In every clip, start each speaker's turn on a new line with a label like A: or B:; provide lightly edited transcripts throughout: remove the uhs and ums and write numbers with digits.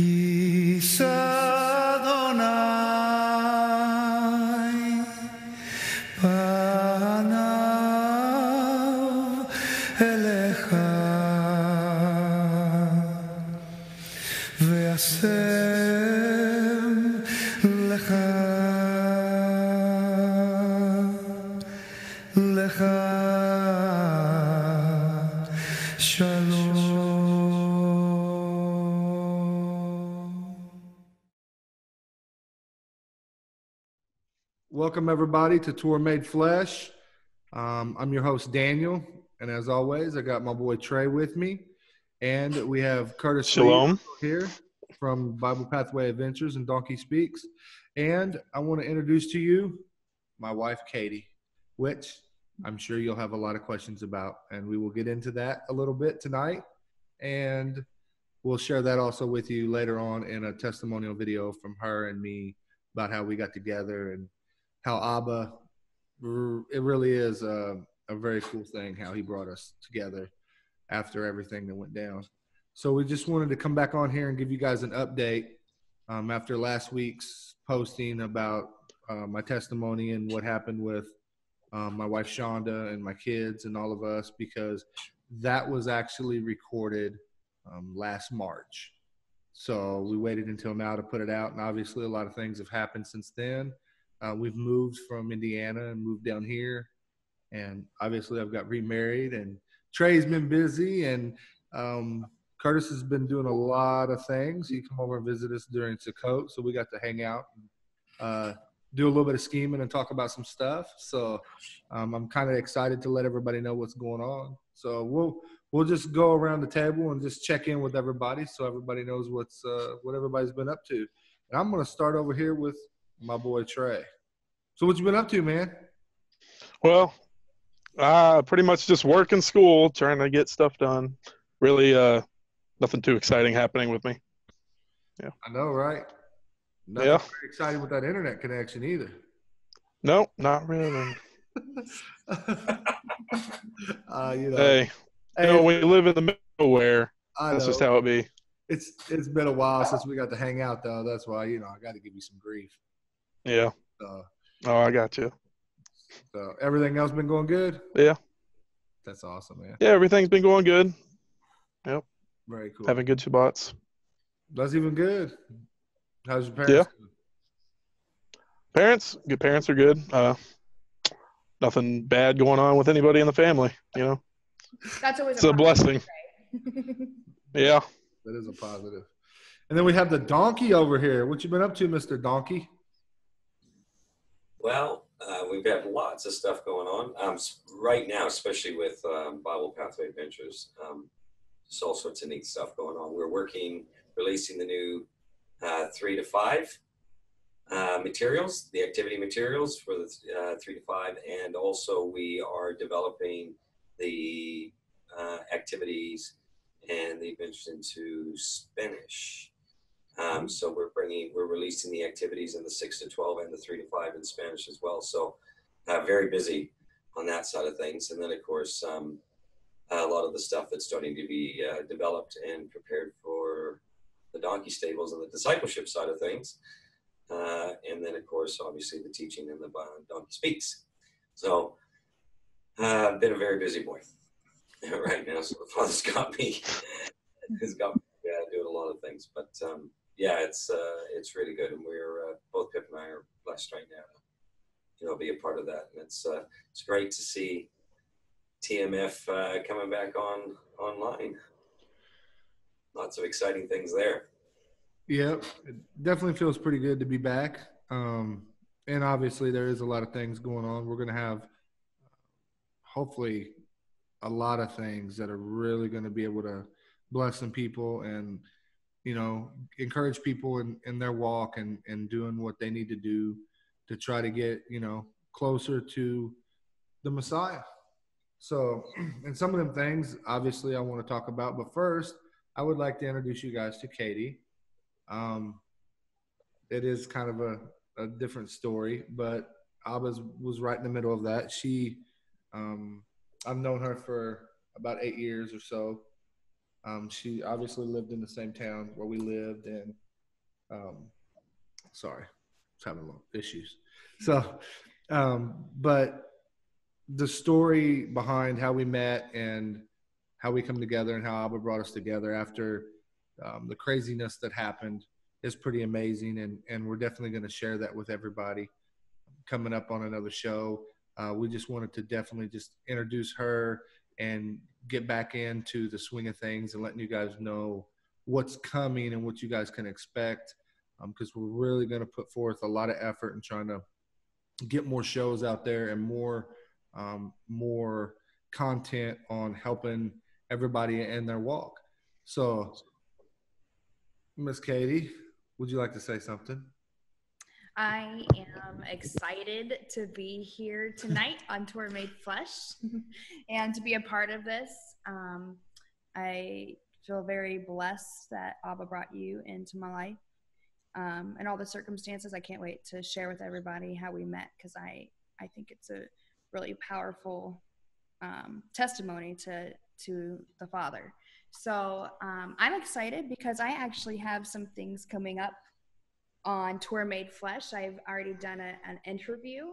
A: Is Adonai panav elecha ve'asem lecha shalom.
B: Welcome, everybody, to Torah Made Flesh. I'm your host, Daniel, and as always, I got my boy Tre with me, and we have Curtis
C: Shalom
B: here from Bible Pathway Adventures and Donkey Speaks, and I want to introduce to you my wife, Katie, which I'm sure you'll have a lot of questions about, and we will get into that a little bit tonight, and we'll share that also with you later on in a testimonial video from her and me about how we got together and how Abba, it really is a very cool thing how he brought us together after everything that went down. So we just wanted to come back on here and give you guys an update after last week's posting about my testimony and what happened with my wife Shonda and my kids and all of us, because that was actually recorded last March. So we waited until now to put it out, and obviously a lot of things have happened since then. We've moved from Indiana and moved down here, and obviously I've got remarried, and Tre's been busy, and Curtis has been doing a lot of things. He come over and visit us during Sukkot, so we got to hang out and do a little bit of scheming and talk about some stuff. So I'm kind of excited to let everybody know what's going on. So we'll just go around the table and just check in with everybody so everybody knows what everybody's been up to. And I'm going to start over here with my boy Tre. So what you been up to, man?
C: Well, pretty much just work and school, trying to get stuff done. Really, nothing too exciting happening with me. Yeah.
B: I know, right? Nothing very exciting with that internet connection either.
C: No, not really.
B: Hey,
C: we live in the middle of nowhere. That's just how it be.
B: It's been a while since we got to hang out, though. That's why, I got to give you some grief.
C: Yeah. I got you.
B: So everything else been going good?
C: Yeah.
B: That's awesome, man.
C: Yeah, everything's been going good. Yep.
B: Very cool.
C: Having good Shabbats.
B: That's even good. How's your parents doing?
C: Parents are good. Nothing bad going on with anybody in the family,
D: That's always
C: a blessing. Yeah.
B: That is a positive. And then we have the donkey over here. What you been up to, Mr. Donkey?
E: Well, we've got lots of stuff going on right now, especially with Bible Pathway Adventures. There's all sorts of neat stuff going on. We're releasing the new 3 to 5 materials, the activity materials for the 3 to 5, and also we are developing the activities and the adventures into Spanish. So we're releasing the activities in the 6 to 12 and the 3 to 5 in Spanish as well. So very busy on that side of things. And then of course, a lot of the stuff that's starting to be developed and prepared for the donkey stables and the discipleship side of things. And then of course, obviously the teaching and the Donkey Speaks. So I've been a very busy boy right now. So the Father's got me, doing a lot of things, but it's really good, and we're both Pip and I are blessed right now to be a part of that, and it's great to see TMF coming back online. Lots of exciting things there.
B: Yeah, it definitely feels pretty good to be back, and obviously there is a lot of things going on. We're going to have hopefully a lot of things that are really going to be able to bless some people and encourage people in their walk and doing what they need to do to try to get, closer to the Messiah. So, and some of them things, obviously, I want to talk about. But first, I would like to introduce you guys to Katie. It is kind of a different story, but Abba was right in the middle of that. She, I've known her for about 8 years or so. She obviously lived in the same town where we lived, and sorry, it's having a little issues. So, but the story behind how we met and how we come together and how Abba brought us together after the craziness that happened is pretty amazing. And we're definitely going to share that with everybody coming up on another show. We just wanted to definitely just introduce her and get back into the swing of things and letting you guys know what's coming and what you guys can expect, because we're really going to put forth a lot of effort in trying to get more shows out there and more content on helping everybody in their walk. So, Miss Katie, would you like to say something?
D: I am excited to be here tonight on Torah Made Flesh and to be a part of this. I feel very blessed that Abba brought you into my life and all the circumstances. I can't wait to share with everybody how we met, because I think it's a really powerful testimony to the Father. So I'm excited because I actually have some things coming up on Torah Made Flesh. I've already done an interview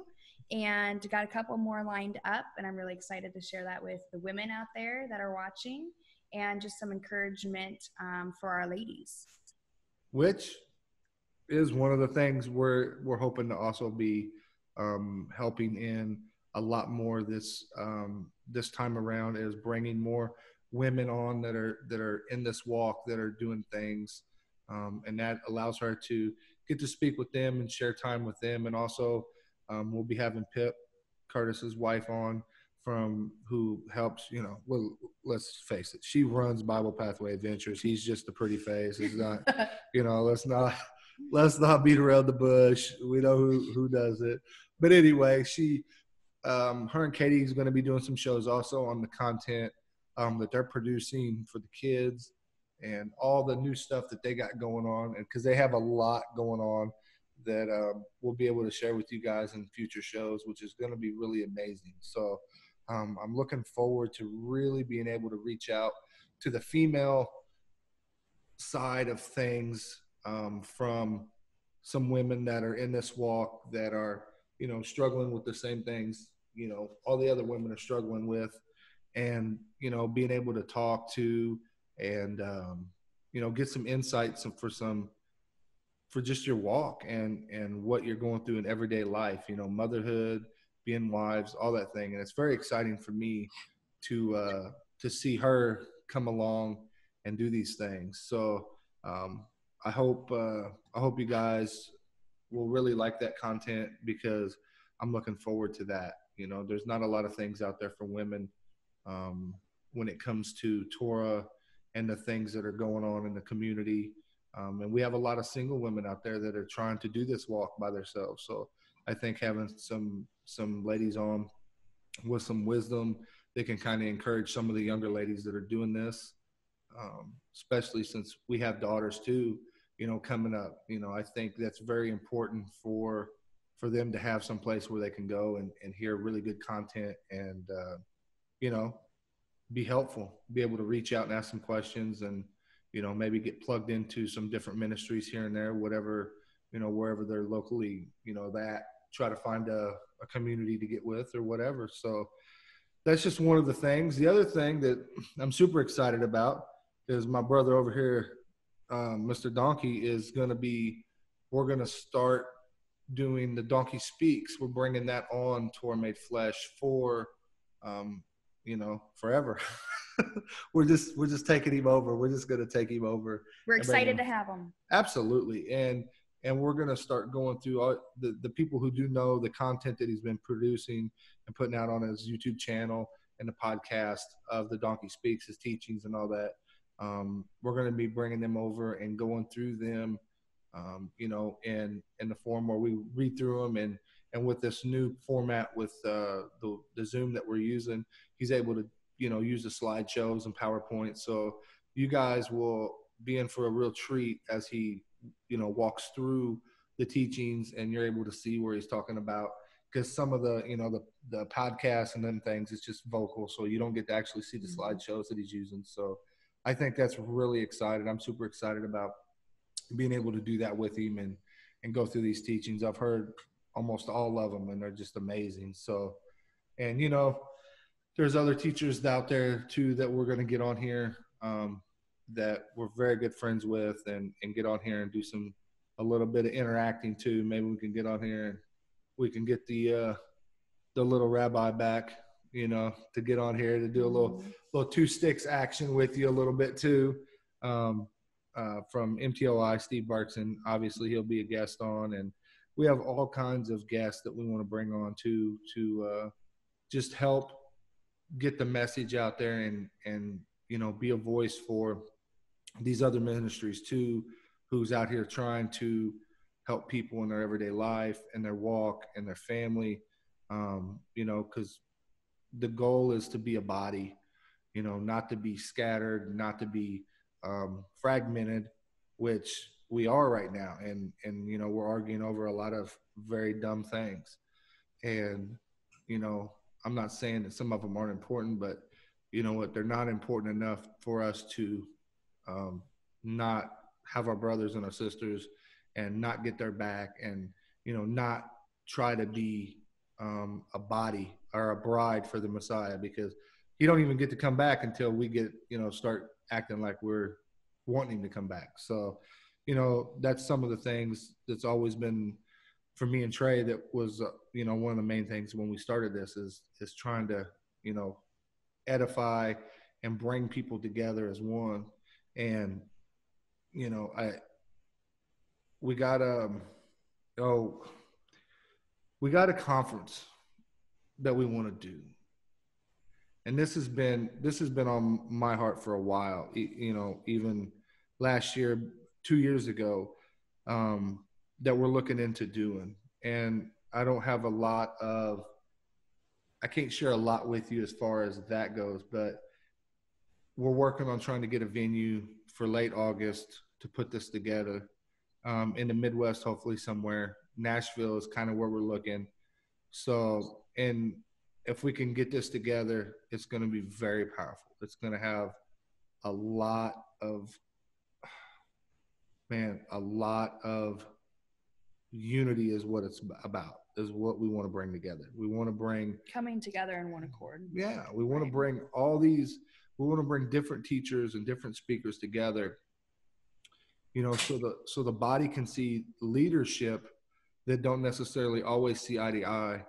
D: and got a couple more lined up, and I'm really excited to share that with the women out there that are watching, and just some encouragement for our ladies. Which
B: is one of the things we're hoping to also be helping in a lot more this time around, is bringing more women on that are in this walk, that are doing things, and that allows her to get to speak with them and share time with them. And also we'll be having Pip, Curtis's wife, on, from who helps, well, let's face it, she runs Bible Pathway Adventures. He's just a pretty face. He's not, let's not beat around the bush. We know who does it. But anyway, her and Katie is going to be doing some shows also on the content that they're producing for the kids and all the new stuff that they got going on. And because they have a lot going on that we'll be able to share with you guys in future shows, which is going to be really amazing. So I'm looking forward to really being able to reach out to the female side of things, from some women that are in this walk that are, struggling with the same things, all the other women are struggling with, and, being able to talk to and, get some insights for just your walk and what you're going through in everyday life, motherhood, being wives, all that thing. And it's very exciting for me to see her come along and do these things. So I hope you guys will really like that content, because I'm looking forward to that. There's not a lot of things out there for women when it comes to Torah and the things that are going on in the community. And we have a lot of single women out there that are trying to do this walk by themselves. So I think having some ladies on with some wisdom, they can kind of encourage some of the younger ladies that are doing this, especially since we have daughters too, coming up. I think that's very important for them to have some place where they can go and hear really good content and, be helpful, be able to reach out and ask some questions, and, maybe get plugged into some different ministries here and there, whatever, wherever they're locally, that try to find a community to get with or whatever. So that's just one of the things. The other thing that I'm super excited about is my brother over here, Mr. Donkey, we're going to start doing the Donkey Speaks. We're bringing that on Torah Made Flesh for, forever. We're just taking him over. We're just going to take him over.
D: We're excited to have him.
B: Absolutely. And we're going to start going through all the people who do know the content that he's been producing and putting out on his YouTube channel and the podcast of the Donkey Speaks, his teachings and all that. We're going to be bringing them over and going through them, in the form where we read through them, and with this new format with the Zoom that we're using, he's able to, use the slideshows and PowerPoint. So you guys will be in for a real treat as he, walks through the teachings, and you're able to see where he's talking about, because some of the, the podcasts and them things, it's just vocal. So you don't get to actually see the slideshows that he's using. So I think that's really excited. I'm super excited about being able to do that with him and go through these teachings. I've heard almost all of them, and they're just amazing. So, and you know, there's other teachers out there too that we're going to get on here that we're very good friends with, and get on here and do a little bit of interacting too. Maybe we can get on here and we can get the little rabbi back, you know, to get on here to do a little two sticks action with you a little bit too. From MTLI, Steve Barkson, obviously he'll be a guest on, and we have all kinds of guests that we want to bring on to just help get the message out there and you know, be a voice for these other ministries too, who's out here trying to help people in their everyday life and their walk and their family. You know, because the goal is to be a body, you know, not to be scattered, not to be fragmented, which we are right now. And, you know, we're arguing over a lot of very dumb things. And, you know, I'm not saying that some of them aren't important, but you know what, they're not important enough for us to not have our brothers and our sisters and not get their back, and, you know, not try to be a body or a bride for the Messiah, because you don't even get to come back until we get, you know, start acting like we're wanting to come back. So, you know, that's some of the things that's always been for me and Tre, that was, you know, one of the main things when we started this is trying to, you know, edify and bring people together as one. And, you know, we got a conference that we want to do. And this has been on my heart for a while, you know, even last year, 2 years ago, that we're looking into doing. And I don't have I can't share a lot with you as far as that goes, but we're working on trying to get a venue for late August to put this together in the Midwest, hopefully somewhere. Nashville is kind of where we're looking. So, and if we can get this together, it's going to be very powerful. It's going to have a lot of unity is what it's about, is what we want to bring together. We want to bring
D: coming together in one accord.
B: Yeah. We want to bring we want to bring different teachers and different speakers together, you know, so the body can see leadership that don't necessarily always see eye to eye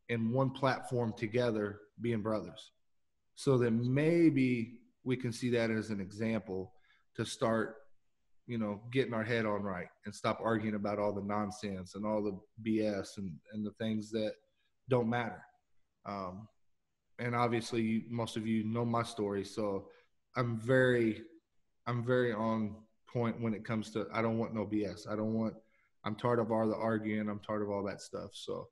B: in one platform together, being brothers. So that maybe we can see that as an example to start, you know, getting our head on right and stop arguing about all the nonsense and all the BS and the things that don't matter. And obviously most of you know my story. So I'm very on point when it comes to, I don't want no BS. I'm tired of all the arguing. I'm tired of all that stuff. So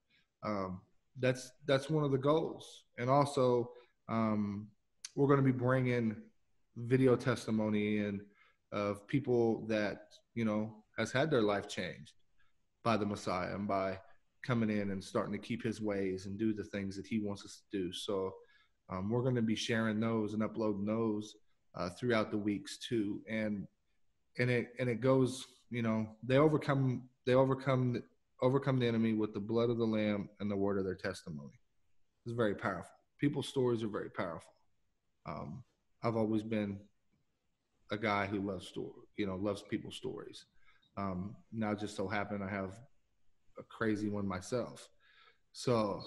B: that's one of the goals. And also we're going to be bringing video testimony in of people that, you know, has had their life changed by the Messiah and by coming in and starting to keep his ways and do the things that he wants us to do. So we're going to be sharing those and uploading those throughout the weeks too. And it goes, you know, they overcome the enemy with the blood of the Lamb and the word of their testimony. It's very powerful. People's stories are very powerful. I've always been a guy who loves people's stories. Now just so happen I have a crazy one myself. So,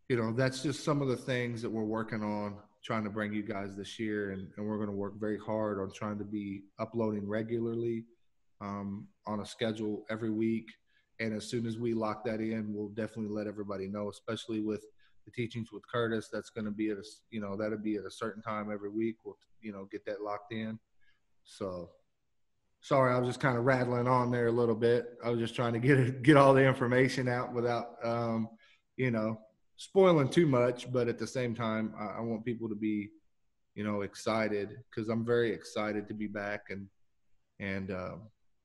B: you know, that's just some of the things that we're working on, trying to bring you guys this year. And we're going to work very hard on trying to be uploading regularly on a schedule every week. And as soon as we lock that in, we'll definitely let everybody know, especially with the teachings with Curtis. That's going to be that'll be at a certain time every week. We'll, you know, get that locked in. So sorry, I was just kind of rattling on there a little bit. I was just trying to get all the information out without, you know, spoiling too much. But at the same time, I want people to be, you know, excited, because I'm very excited to be back and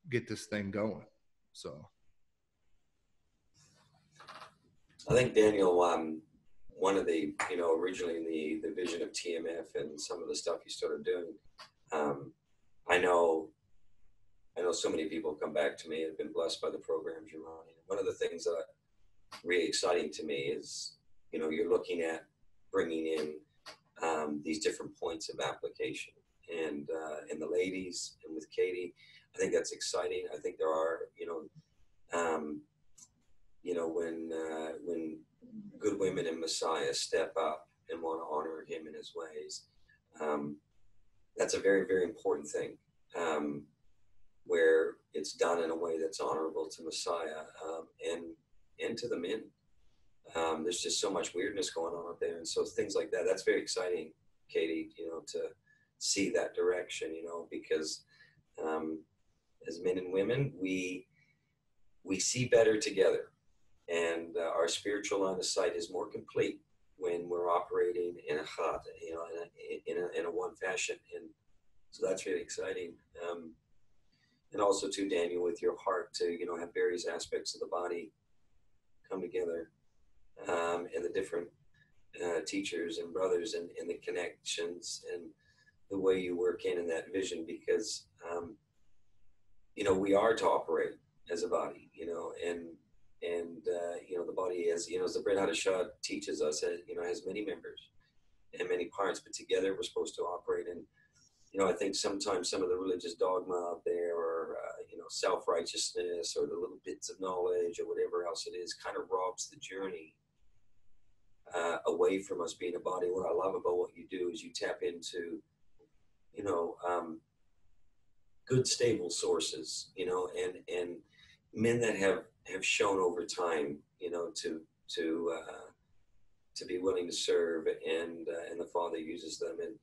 B: get this thing going. So
E: I think Daniel, one of the, originally the vision of TMF and some of the stuff you started doing, I know so many people come back to me and have been blessed by the programs you're running. One of the things that really exciting to me is, you're looking at bringing in these different points of application, and the ladies and with Katie, I think that's exciting. I think there are, when good women in Messiah step up and want to honor him in his ways, that's a very, very important thing, where it's done in a way that's honorable to Messiah, and to the men. There's just so much weirdness going on up there, and so things like that, that's very exciting, Katie, to see that direction, because as men and women, we see better together, and our spiritual line of sight is more complete when we're operating in a Hatt, in a one fashion, and so that's really exciting. And also too, Daniel, with your heart to have various aspects of the body come together, and the different teachers and brothers, and the connections and the way you work in that vision, because we are to operate as a body, and the body, as as the Brit Hadashah teaches us, has many members and many parts, but together we're supposed to operate. And I think sometimes some of the religious dogma out there, or self-righteousness, or the little bits of knowledge, or whatever else it is, kind of robs the journey away from us being a body. What I love about what you do is you tap into good stable sources, and men that have shown over time, to be willing to serve, and the Father uses them. And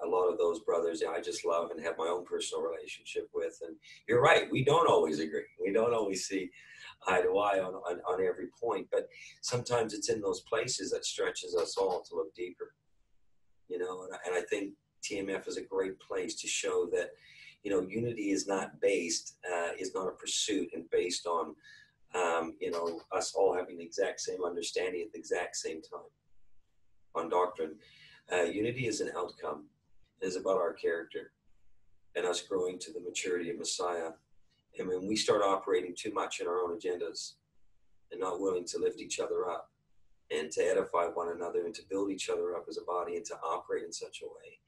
E: a lot of those brothers I just love and have my own personal relationship with. And you're right, we don't always agree. We don't always see eye to eye on every point, but sometimes it's in those places that stretches us all to look deeper. And I think TMF is a great place to show that, unity is not a pursuit and based on, us all having the exact same understanding at the exact same time on doctrine. Unity is an outcome. It is about our character and us growing to the maturity of Messiah. And when we start operating too much in our own agendas and not willing to lift each other up and to edify one another and to build each other up as a body and to operate in such a way,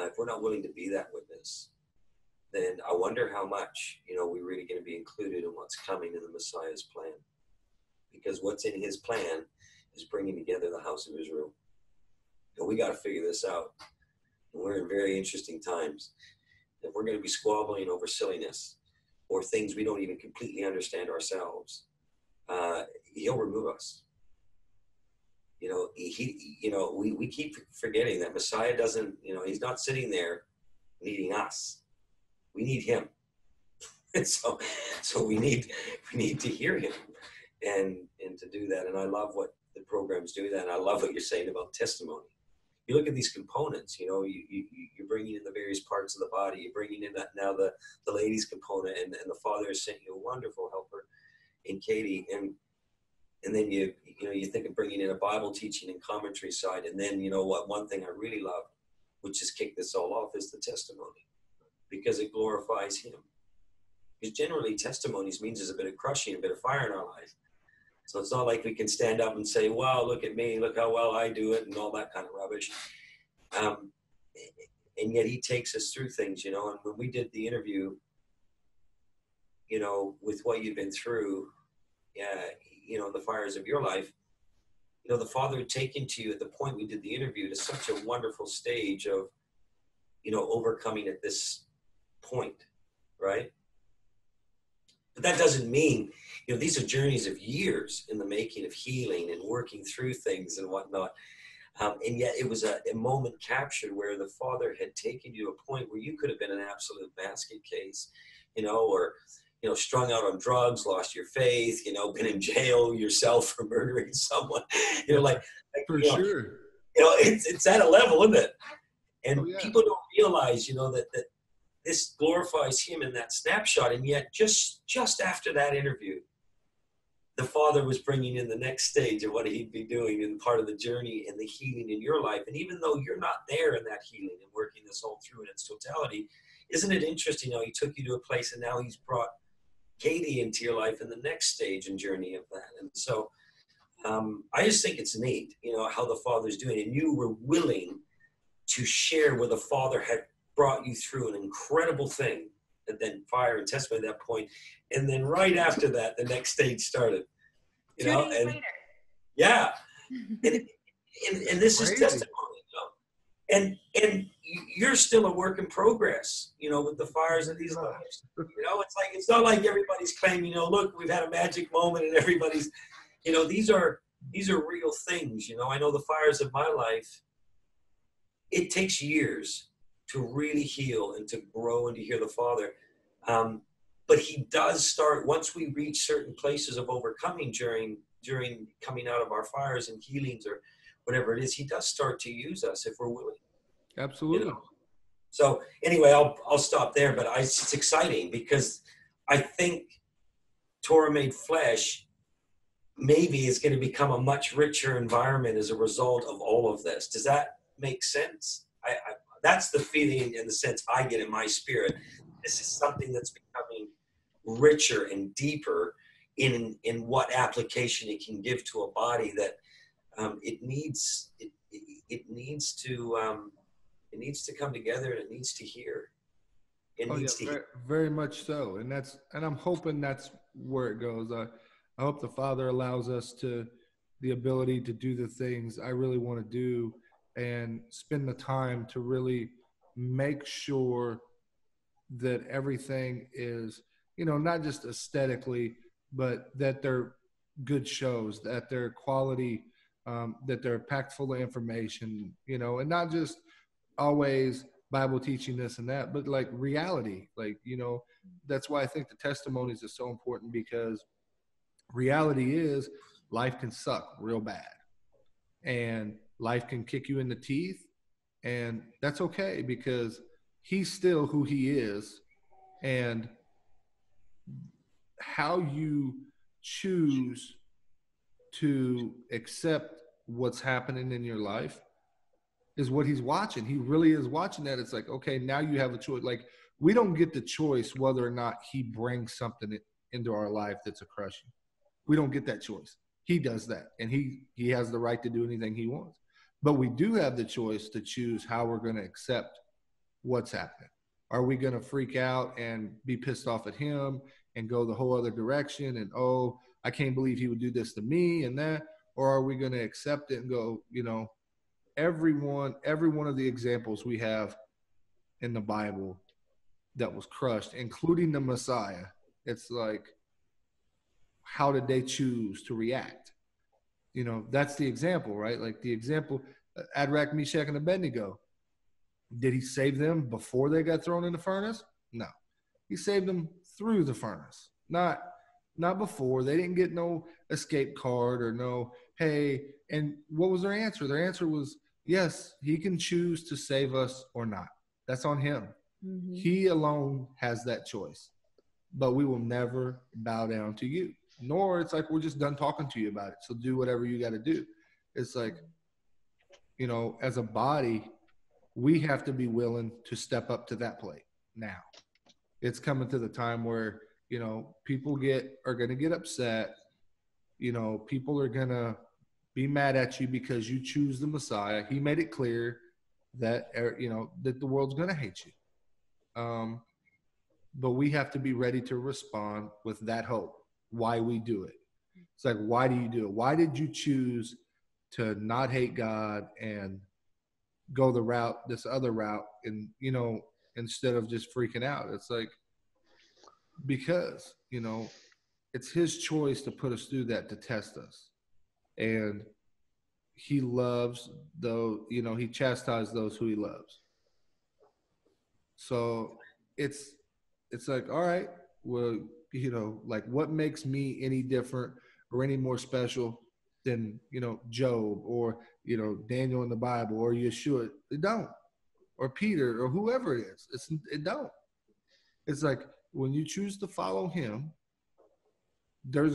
E: if we're not willing to be that witness, then I wonder how much, we're really going to be included in what's coming in the Messiah's plan. Because what's in his plan is bringing together the house of Israel. And we got to figure this out. And we're in very interesting times. If we're going to be squabbling over silliness or things we don't even completely understand ourselves, he'll remove us. We keep forgetting that Messiah doesn't, he's not sitting there needing us. We need him. And so we need to hear him and to do that. And I love what the programs do that. And I love what you're saying about testimony. You look at these components, you're bringing in the various parts of the body. You're bringing in that now the ladies component, and the Father has sent you a wonderful helper in Katie. And then you think of bringing in a Bible teaching and commentary side. And then, one thing I really love, which has kicked this all off, is the testimony, because it glorifies him. Because generally testimonies means there's a bit of crushing, a bit of fire in our life. So it's not like we can stand up and say, wow, look at me, look how well I do it, and all that kind of rubbish. And yet he takes us through things, and when we did the interview, with what you've been through, the fires of your life, the Father had taken to you at the point we did the interview to such a wonderful stage of, overcoming at this point, right? But that doesn't mean, these are journeys of years in the making of healing and working through things and whatnot. And yet it was a moment captured where the Father had taken you to a point where you could have been an absolute basket case, or, strung out on drugs, lost your faith, been in jail yourself for murdering someone,
B: For sure.
E: It's at a level, isn't it? And
B: yeah.
E: People don't realize, that this glorifies him in that snapshot. And yet just after that interview, the Father was bringing in the next stage of what he'd be doing in part of the journey and the healing in your life. And even though you're not there in that healing and working this all through in its totality, isn't it interesting how he took you to a place and now he's brought Katie into your life in the next stage and journey of that. And so I just think it's neat, how the Father's doing. And you were willing to share where the Father had brought you through an incredible thing, and then fire and testimony at that point. And then right after that, the next stage started.
D: 2 days later.
E: Yeah. And this is testimony. And you're still a work in progress, with the fires of these lives. It's not like everybody's claiming, look, we've had a magic moment and everybody's, these are real things. I know the fires of my life, it takes years to really heal and to grow and to hear the Father. But he does start, once we reach certain places of overcoming during coming out of our fires and healings or whatever it is, he does start to use us if we're willing.
B: Absolutely.
E: So anyway, I'll stop there, but it's exciting because I think Torah made flesh maybe is going to become a much richer environment as a result of all of this. Does that make sense? I that's the feeling and the sense I get in my spirit. This is something that's becoming richer and deeper in what application it can give to a body that it needs to come together and it needs to hear.
B: Very much so. And I'm hoping that's where it goes. I hope the Father allows us the ability to do the things I really want to do and spend the time to really make sure that everything is, not just aesthetically, but that they're good shows, that they're quality, that they're packed full of information, and not just always Bible teaching this and that, but like reality. That's why I think the testimonies are so important, because reality is life can suck real bad and life can kick you in the teeth, and that's okay because he's still who he is. And how you choose to accept what's happening in your life is what he's watching. He really is watching that. It's like, okay, now you have a choice. Like, we don't get the choice whether or not he brings something into our life that's a crushing. We don't get that choice. He does that, and he has the right to do anything he wants. But we do have the choice to choose how we're going to accept what's happening. Are we going to freak out and be pissed off at him and go the whole other direction and, oh, I can't believe he would do this to me and that? Or are we going to accept it and go, every one of the examples we have in the Bible that was crushed, including the Messiah, it's like, how did they choose to react? That's the example, right? Like the example, Shadrach, Meshach, and Abednego. Did he save them before they got thrown in the furnace? No. He saved them through the furnace, not before. They didn't get no escape card or no, hey. And what was their answer? Their answer was, yes, he can choose to save us or not. That's on him. Mm-hmm. He alone has that choice. But we will never bow down to you. Nor it's like, we're just done talking to you about it, so do whatever you got to do. It's like, as a body, we have to be willing to step up to that plate now. It's coming to the time where, people are going to get upset. People are going to be mad at you because you choose the Messiah. He made it clear that, that the world's going to hate you. But we have to be ready to respond with that hope. Why we do it. It's like, why do you do it? Why did you choose to not hate God and go this other route, and, instead of just freaking out? It's like, because, it's his choice to put us through that, to test us. And he loves he chastises those who he loves. So it's like, all right, well, like, what makes me any different or any more special than, Job or, Daniel in the Bible or Yeshua? It don't. Or Peter or whoever it is. It don't. It's like, when you choose to follow him, there is,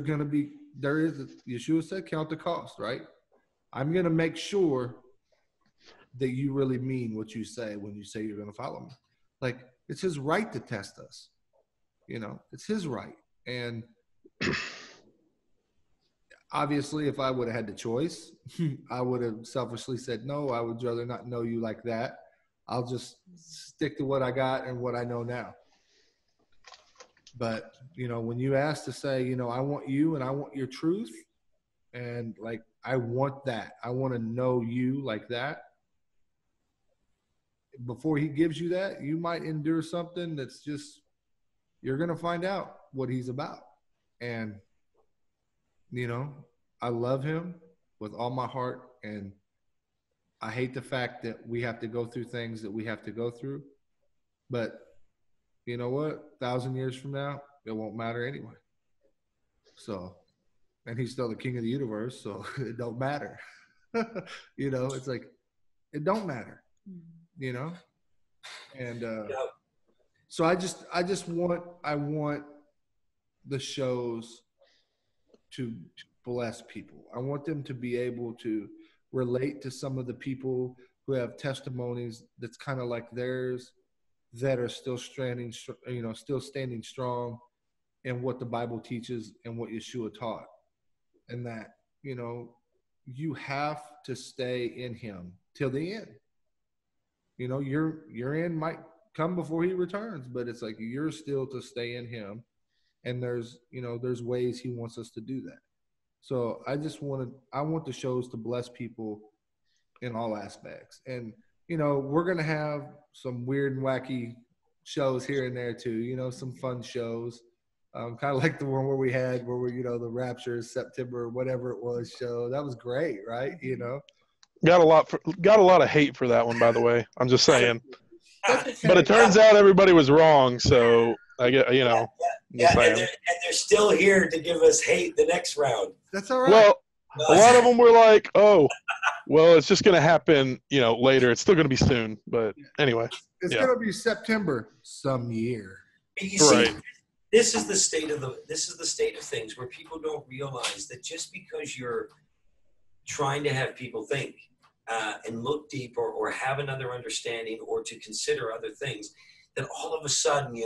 B: Yeshua said, count the cost, right? I'm going to make sure that you really mean what you say when you say you're going to follow me. Like, it's his right to test us. It's his right. And obviously, if I would have had the choice, I would have selfishly said, no, I would rather not know you like that. I'll just stick to what I got and what I know now. But, when you ask to say, I want you and I want your truth, and like, I want that. I want to know you like that. Before he gives you that, you might endure something that's just, you're going to find out what he's about. And, I love him with all my heart, and I hate the fact that we have to go through things that we have to go through. But you know what? 1,000 years from now, it won't matter anyway. So, and he's still the king of the universe, so it don't matter. It's like, it don't matter, And so I want the shows to bless people. I want them to be able to relate to some of the people who have testimonies that's kind of like theirs, that are still standing strong in what the Bible teaches and what Yeshua taught. And that, you have to stay in him till the end. Your end might come before he returns, but it's like, you're still to stay in him. And there's ways he wants us to do that. So I want the shows to bless people in all aspects. And, we're going to have some weird and wacky shows here and there too, some fun shows. Kind of like the one where we the Rapture, September, whatever it was show. That was great, right?
C: Got a lot of hate for that one, by the way. I'm just saying. But it turns out everybody was wrong, so I get,
E: Yeah, and they're still here to give us hate the next round.
B: That's all right.
C: Well, a lot of them were like, oh, well, it's just going to happen, later. It's still going to be soon. But anyway.
B: It's going to be September some year.
E: You see, this is the state of things, where people don't realize that just because you're trying to have people think and look deep or have another understanding or to consider other things, that all of a sudden,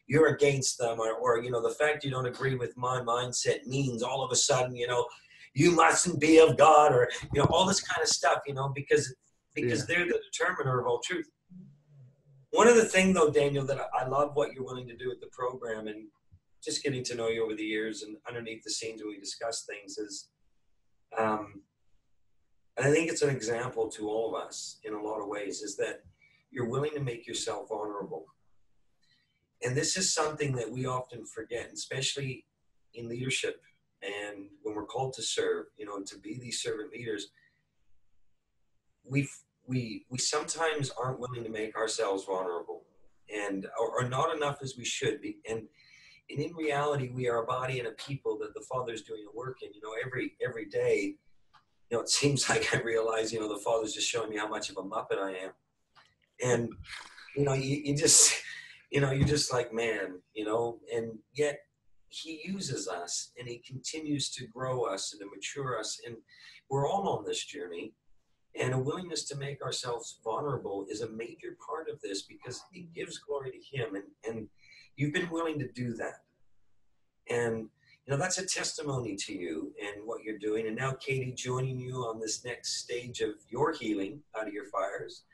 E: you're against them, or the fact you don't agree with my mindset means all of a sudden, you mustn't be of God, or, all this kind of stuff, because they're the determiner of all truth. One other thing, though, Daniel, that I love what you're willing to do with the program, and just getting to know you over the years and underneath the scenes when we discuss things, is and I think it's an example to all of us in a lot of ways, is that you're willing to make yourself vulnerable. And this is something that we often forget, especially in leadership and when we're called to serve, to be these servant leaders. We sometimes aren't willing to make ourselves vulnerable, and or not enough as we should be. And in reality, we are a body and a people that the Father's doing a work in. Every day, it seems like I realize, the Father's just showing me how much of a muppet I am. And, you just, you're just like, man, and yet he uses us and he continues to grow us and to mature us. And we're all on this journey, and a willingness to make ourselves vulnerable is a major part of this, because it gives glory to him. And you've been willing to do that. And, that's a testimony to you and what you're doing. And now Katie joining you on this next stage of your healing out of your fires,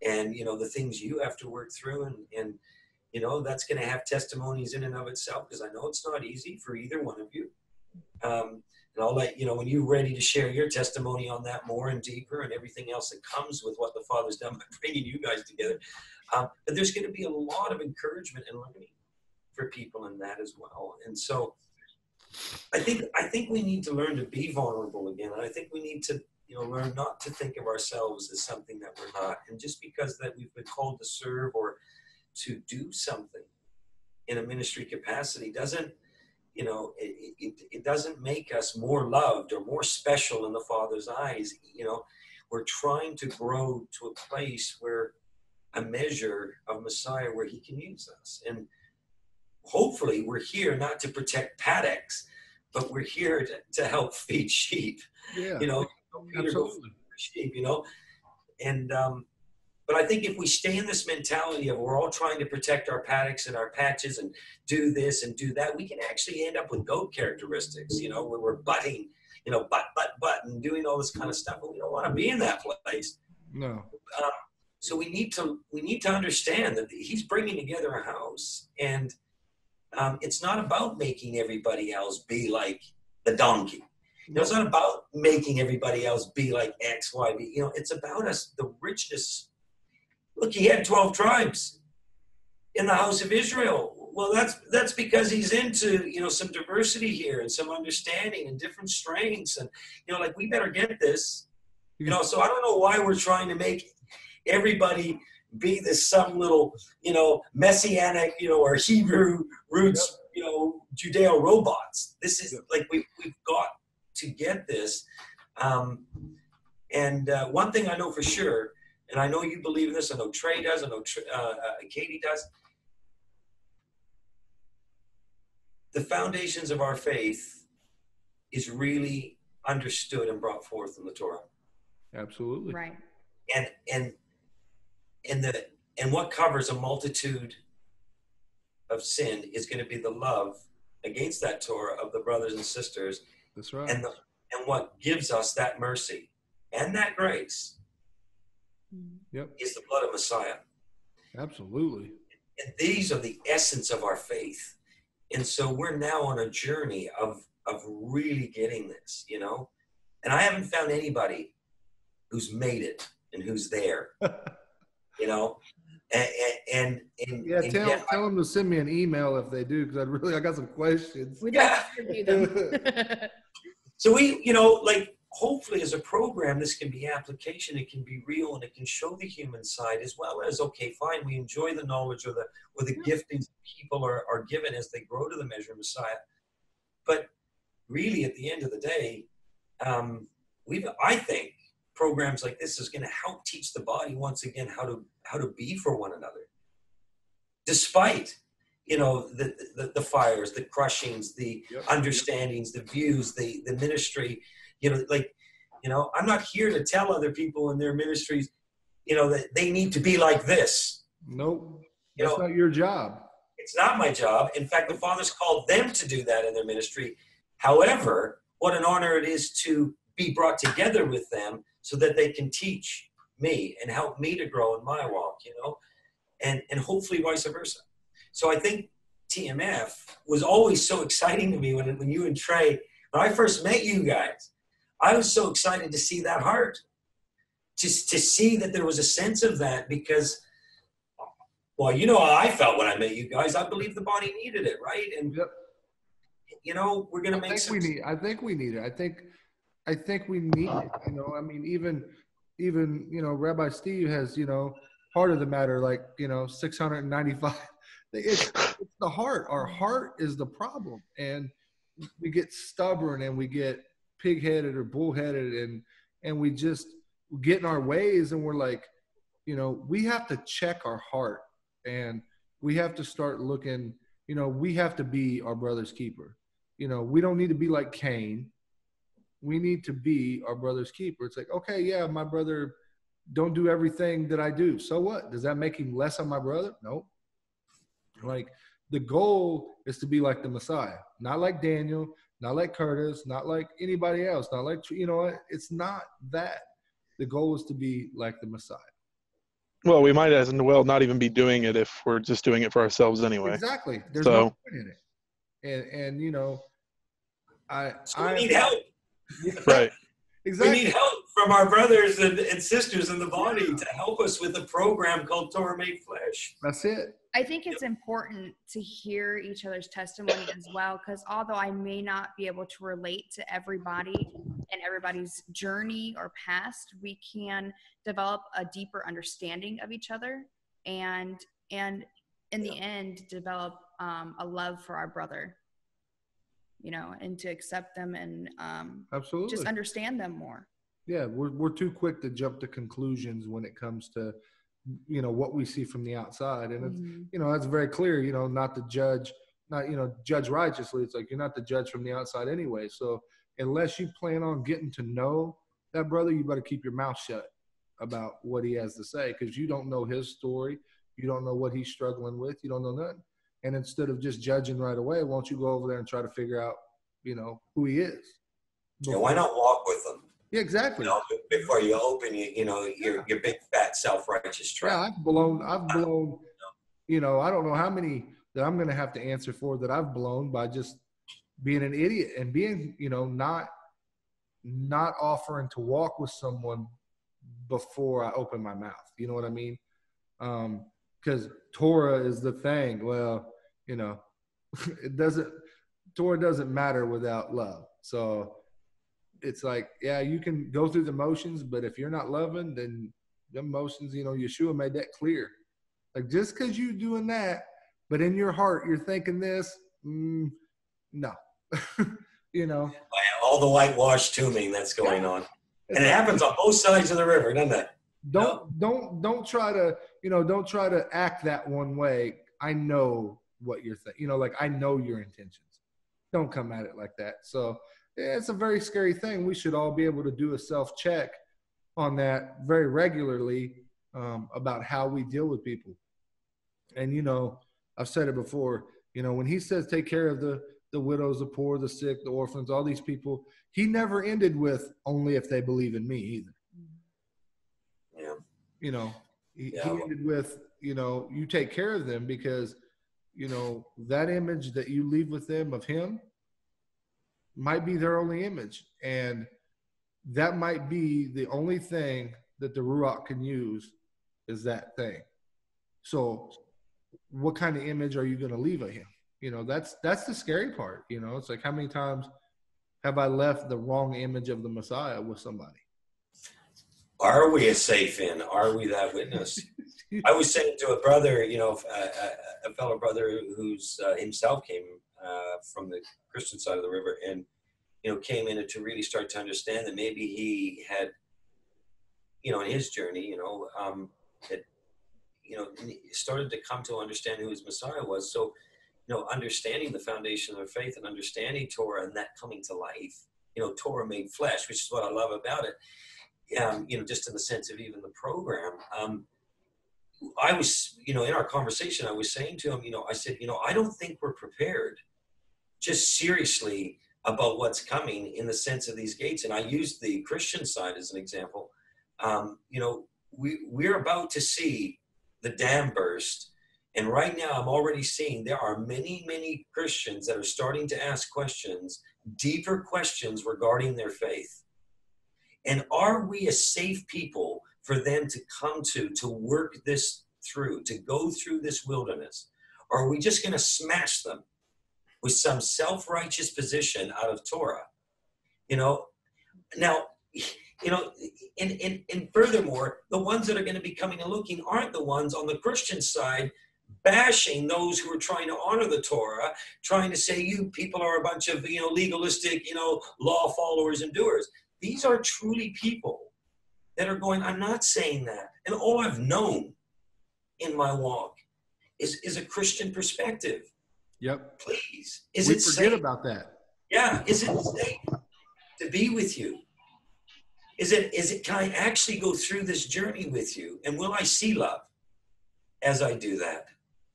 E: and, the things you have to work through, and that's going to have testimonies in and of itself, because I know it's not easy for either one of you. And I'll let when you're ready to share your testimony on that more and deeper, and everything else that comes with what the Father's done by bringing you guys together. But there's going to be a lot of encouragement and learning for people in that as well. And so I think we need to learn to be vulnerable again. And I think we need to learn not to think of ourselves as something that we're not. And just because that we've been called to serve or to do something in a ministry capacity doesn't, it doesn't make us more loved or more special in the Father's eyes. We're trying to grow to a place where a measure of Messiah where he can use us. And hopefully we're here not to protect paddocks, but we're here to help feed sheep.
B: Yeah,
E: You know, Peter go
B: absolutely.
E: feed sheep. You know, and but I think if we stay in this mentality of we're all trying to protect our paddocks and our patches and do this and do that, we can actually end up with goat characteristics. You know, where we're butting, you know, butt, and doing all this kind of stuff, but we don't want to be in that place.
B: No.
E: So we need to understand that he's bringing together a house, and it's not about making everybody else be like the donkey. You know, it's not about making everybody else be like X, Y, B. You know, it's about us, the richness. Look, he had 12 tribes in the house of Israel. Well, that's because he's into, you know, some diversity here and some understanding and different strengths. And, you know, like, we better get this. You know, so I don't know why we're trying to make everybody be this some little, you know, messianic, you know, or Hebrew roots, you know, Judeo robots. This is like, we've got to get this. And one thing I know for sure, and I know you believe in this, I know Tre does, I know Katie does. The foundations of our faith is really understood and brought forth in the Torah.
B: Absolutely.
D: Right.
E: And what covers a multitude of sin is going to be the love against that Torah of the brothers and sisters.
B: That's right.
E: And what gives us that mercy and that grace is the blood of Messiah.
B: Absolutely.
E: And these are the essence of our faith. And so we're now on a journey of really getting this, you know. And I haven't found anybody who's made it and who's there, you know. And
B: tell them to send me an email if they do, because I got some questions.
D: We'd like to review them.
E: So we, you know, like, hopefully as a program, this can be application, it can be real, and it can show the human side, as well as, okay, fine, we enjoy the knowledge or the giftings people are given as they grow to the measure of Messiah. But really, at the end of the day, I think programs like this is going to help teach the body once again how to be for one another, despite, you know, the fires, the crushings, the understandings, the views, the ministry. You know, like, you know, I'm not here to tell other people in their ministries, you know, that they need to be like this.
B: Nope. That's not your job.
E: It's not my job. In fact, the Father's called them to do that in their ministry. However, what an honor it is to be brought together with them so that they can teach me and help me to grow in my walk, you know, and hopefully vice versa. So I think TMF was always so exciting to me when you and Tre, when I first met you guys, I was so excited to see that heart, just to see that there was a sense of that, because, well, you know how I felt when I met you guys. I believe the body needed it, right? And you know, we're gonna make some.
B: I think we need it. I think we need it. You know, I mean, even you know, Rabbi Steve has, you know, heart of the matter, like, you know, 695. It's the heart. Our heart is the problem, and we get stubborn and we get pig-headed or bullheaded, and we just get in our ways, and we're like, you know, we have to check our heart, and we have to start looking, you know, we have to be our brother's keeper. You know, we don't need to be like Cain. We need to be our brother's keeper. It's like, okay, yeah, my brother don't do everything that I do. So what? Does that make him less of my brother? Nope. Like, the goal is to be like the Messiah, not like Daniel, not like Curtis, not like anybody else, not like, you know, it's not that. The goal is to be like the Messiah.
C: Well, we might as well not even be doing it if we're just doing it for ourselves anyway.
B: Exactly. There's no point in it. And you know,
E: we need help.
C: Right.
B: Exactly.
E: We need help from our brothers and sisters in the body to help us with a program called Torah Made Flesh.
B: That's it.
D: I think it's important to hear each other's testimony as well, because although I may not be able to relate to everybody and everybody's journey or past, we can develop a deeper understanding of each other, and in the end develop a love for our brother, you know, and to accept them and
B: absolutely
D: just understand them more.
B: Yeah, we're too quick to jump to conclusions when it comes to, you know, what we see from the outside, and it's, you know, that's very clear, you know, not to judge, not, judge righteously. It's like, you're not the judge from the outside anyway. So unless you plan on getting to know that brother, you better keep your mouth shut about what he has to say, because you don't know his story. You don't know what he's struggling with. You don't know nothing. And instead of just judging right away, why don't you go over there and try to figure out, who he is?
E: Yeah, why not walk with them?
B: Yeah, exactly.
E: Before you open, your big fat self-righteous trap.
B: Yeah, I've blown, I don't know how many that I'm going to have to answer for that I've blown by just being an idiot and being, not offering to walk with someone before I open my mouth. You know what I mean? Because Torah is the thing. Well, Torah doesn't matter without love. So it's like, yeah, you can go through the motions, but if you're not loving, then the emotions, Yeshua made that clear. Like, just because you're doing that, but in your heart, you're thinking this, no.
E: All the whitewash tombing that's going on. And it happens on both sides of the river, doesn't it?
B: Don't try to act that one way. I know what you're thinking. Like, I know your intentions. Don't come at it like that. So it's a very scary thing. We should all be able to do a self-check on that very regularly, about how we deal with people. And, I've said it before, when he says take care of the widows, the poor, the sick, the orphans, all these people, he never ended with only if they believe in me either.
E: Yeah.
B: He ended with, you take care of them because, that image that you leave with them of him might be their only image. And that might be the only thing that the Ruach can use is that thing. So what kind of image are you going to leave of him? That's the scary part. It's like, how many times have I left the wrong image of the Messiah with somebody?
E: Are we a safe in? Are we that witness? I was saying to a brother, a fellow brother who's himself came from the Christian side of the river, and came in to really start to understand that maybe he had, in his journey, had, started to come to understand who his Messiah was. So, understanding the foundation of their faith and understanding Torah and that coming to life, Torah made flesh, which is what I love about it. Just in the sense of even the program. I was, in our conversation, I was saying to him, I said, I don't think we're prepared just seriously about what's coming in the sense of these gates. And I used the Christian side as an example. We're about to see the dam burst. And right now I'm already seeing there are many, many Christians that are starting to ask questions, deeper questions regarding their faith. And are we a safe people for them to come to work this through, to go through this wilderness? Or are we just going to smash them with some self-righteous position out of Torah? Now, and furthermore, the ones that are going to be coming and looking aren't the ones on the Christian side bashing those who are trying to honor the Torah, trying to say you people are a bunch of, legalistic, law followers and doers. These are truly people that are going, I'm not saying that. And all I've known in my walk is a Christian perspective.
B: Yep.
E: Please.
B: We forget about that.
E: Yeah. Is it safe to be with you? Can I actually go through this journey with you? And will I see love as I do that?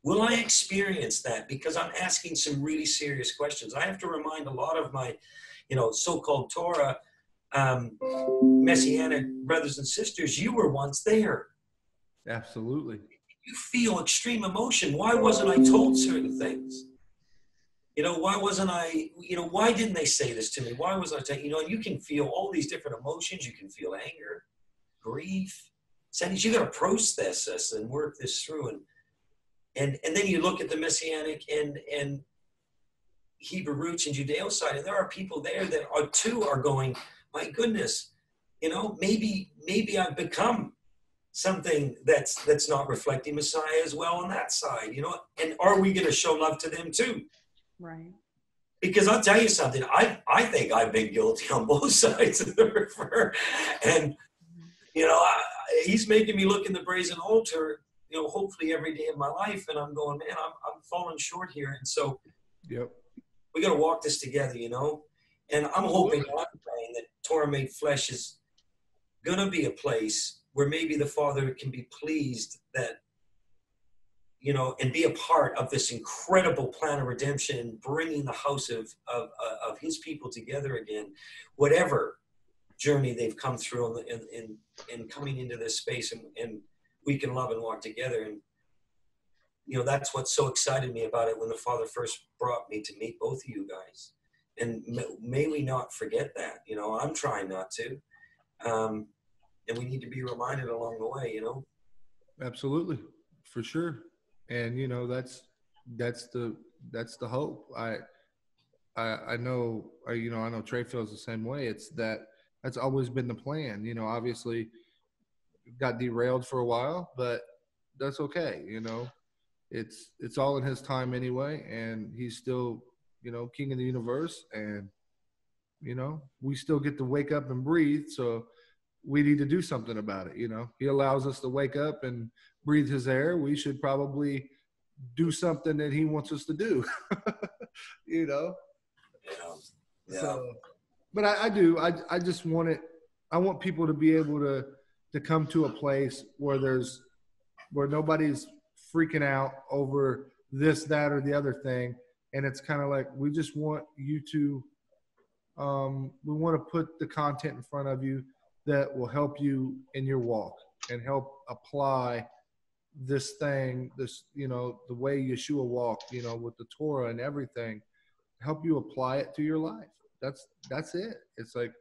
E: Will I experience that? Because I'm asking some really serious questions. I have to remind a lot of my, so-called Torah Messianic brothers and sisters, you were once there.
B: Absolutely.
E: You feel extreme emotion. Why wasn't I told certain things? Why wasn't I, why didn't they say this to me? Why was I taking, and you can feel all these different emotions. You can feel anger, grief, sadness. You got to process this and work this through. And then you look at the Messianic and Hebrew roots and Judeo side, and there are people there that are going, my goodness, maybe I've become something that's not reflecting Messiah as well on that side, and are we going to show love to them too?
D: Right.
E: Because I'll tell you something, I think I've been guilty on both sides of the river. And, he's making me look in the brazen altar, hopefully every day of my life. And I'm going, man, I'm falling short here. And so,
B: Yep.
E: We got to walk this together, you know. And I'm hoping, I'm praying that Torah Made Flesh is going to be a place where maybe the Father can be pleased that, you know, and be a part of this incredible plan of redemption and bringing the house of his people together again, whatever journey they've come through in coming into this space, and we can love and walk together. And, you know, that's what so excited me about it when the Father first brought me to meet both of you guys. And may we not forget that, you know. I'm trying not to. And we need to be reminded along the way, you know.
B: Absolutely, for sure. And you know, that's the hope. I know, you know, I know Tre feels the same way. It's that's always been the plan. You know, obviously got derailed for a while, but that's okay. You know, it's all in his time anyway, and he's still, you know, king of the universe, and you know, we still get to wake up and breathe. So we need to do something about it. You know, he allows us to wake up and breathe his air. We should probably do something that he wants us to do. You know.
E: Yeah.
B: So, but I do. I just want it. I want people to be able to come to a place where nobody's freaking out over this, that, or the other thing, and it's kind of like we just want you to. We want to put the content in front of you that will help you in your walk and help apply this thing, you know, the way Yeshua walked, you know, with the Torah and everything, help you apply it to your life. That's it. It's like,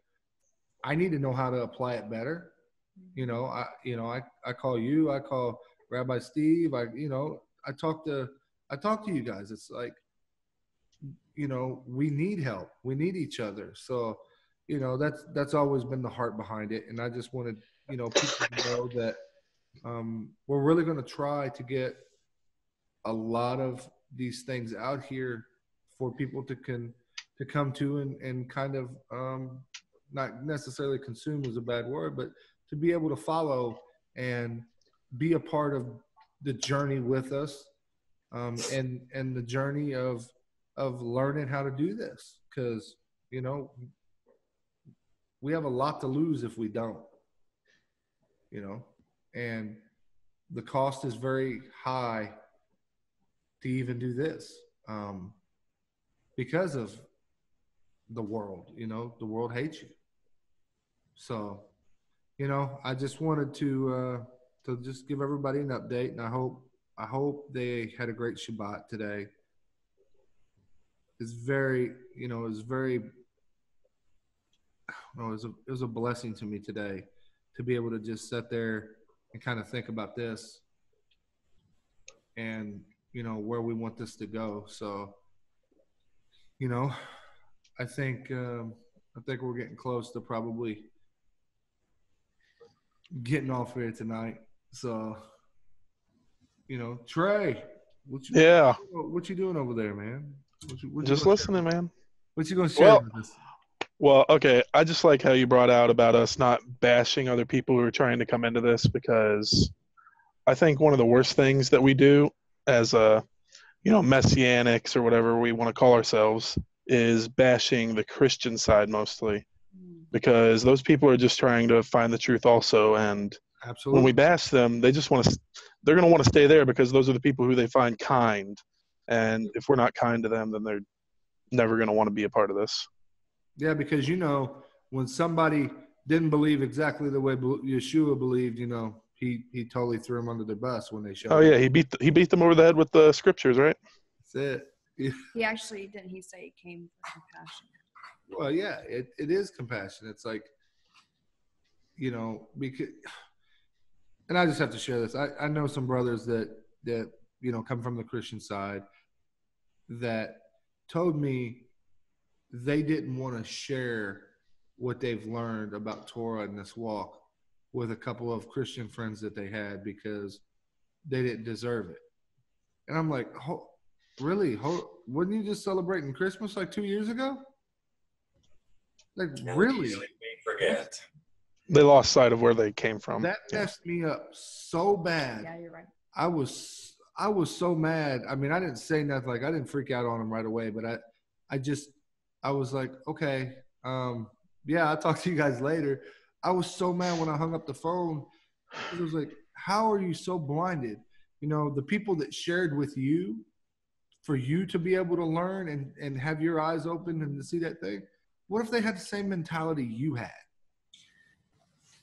B: I need to know how to apply it better. You know, I call you, I call Rabbi Steve, I talk to you guys. It's like, you know, we need help. We need each other. So, you know, that's always been the heart behind it. And I just wanted, you know, people to know that we're really going to try to get a lot of these things out here for people to come to and kind of not necessarily consume is a bad word, but to be able to follow and be a part of the journey with us, and the journey of learning how to do this, because, you know, we have a lot to lose if we don't, you know, and the cost is very high to even do this, because of the world. You know, the world hates you. So, you know, I just wanted to just give everybody an update, and I hope they had a great Shabbat today. It's very, you know, it was a blessing to me today to be able to just sit there and kind of think about this and, you know, where we want this to go. So, you know, I think we're getting close to probably getting off here tonight. So, you know, Tre, what you doing over there, man?
C: Just listening, man.
B: What you gonna share with us?
C: Well, okay. I just like how you brought out about us not bashing other people who are trying to come into this, because I think one of the worst things that we do as messianics or whatever we want to call ourselves is bashing the Christian side mostly, because those people are just trying to find the truth also. And
B: absolutely,
C: when we bash them, they're going to want to stay there because those are the people who they find kind. And if we're not kind to them, then they're never going to want to be a part of this.
B: Yeah, because, you know, when somebody didn't believe exactly the way Yeshua believed, you know, he totally threw them under the bus when they showed up.
C: Oh, yeah, he beat them over the head with the scriptures, right?
B: That's it.
D: He actually, didn't he say it came from compassion?
B: Well, yeah, it is compassion. It's like, you know, because, and I just have to share this. I know some brothers that, you know, come from the Christian side that told me they didn't want to share what they've learned about Torah and this walk with a couple of Christian friends that they had because they didn't deserve it. And I'm like, really? Wouldn't you just celebrating Christmas like 2 years ago? Like, really?
E: We forget.
C: They lost sight of where they came from.
B: That messed me up so bad.
D: Yeah, you're right.
B: I was I was so mad. I mean, I didn't say nothing. Like, I didn't freak out on him right away, but I was like, okay, yeah, I'll talk to you guys later. I was so mad when I hung up the phone. It was like, how are you so blinded? You know, the people that shared with you, for you to be able to learn and have your eyes open and to see that thing. What if they had the same mentality you had?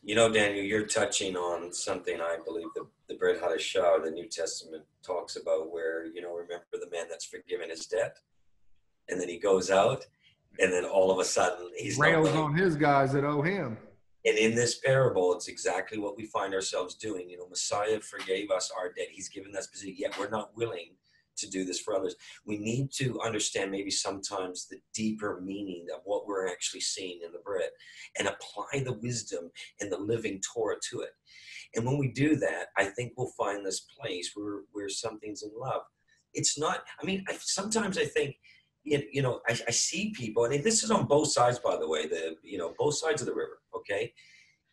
E: You know, Daniel, you're touching on something I believe the Brit Hadashah, the New Testament, talks about, where, you know, remember the man that's forgiven his debt, and then he goes out, and then all of a sudden he's
B: rails on his guys that owe him.
E: And in this parable, it's exactly what we find ourselves doing. You know, Messiah forgave us our debt. He's given us position, yet we're not willing to do this for others. We need to understand maybe sometimes the deeper meaning of what we're actually seeing in the Brit, and apply the wisdom and the living Torah to it. And when we do that, I think we'll find this place where something's in love. It's not, I mean, sometimes I think, you know, I see people, and this is on both sides, by the way, both sides of the river, okay,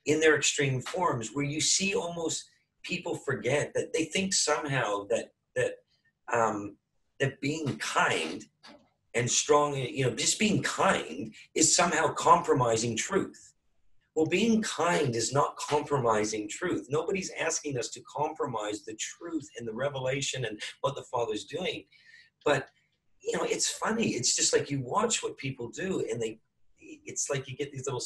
E: in their extreme forms, where you see almost people forget that they think somehow that being kind and strong, you know, just being kind is somehow compromising truth. Well, being kind is not compromising truth. Nobody's asking us to compromise the truth and the revelation and what the Father's doing. But, you know, it's funny. It's just like you watch what people do, and it's like you get these little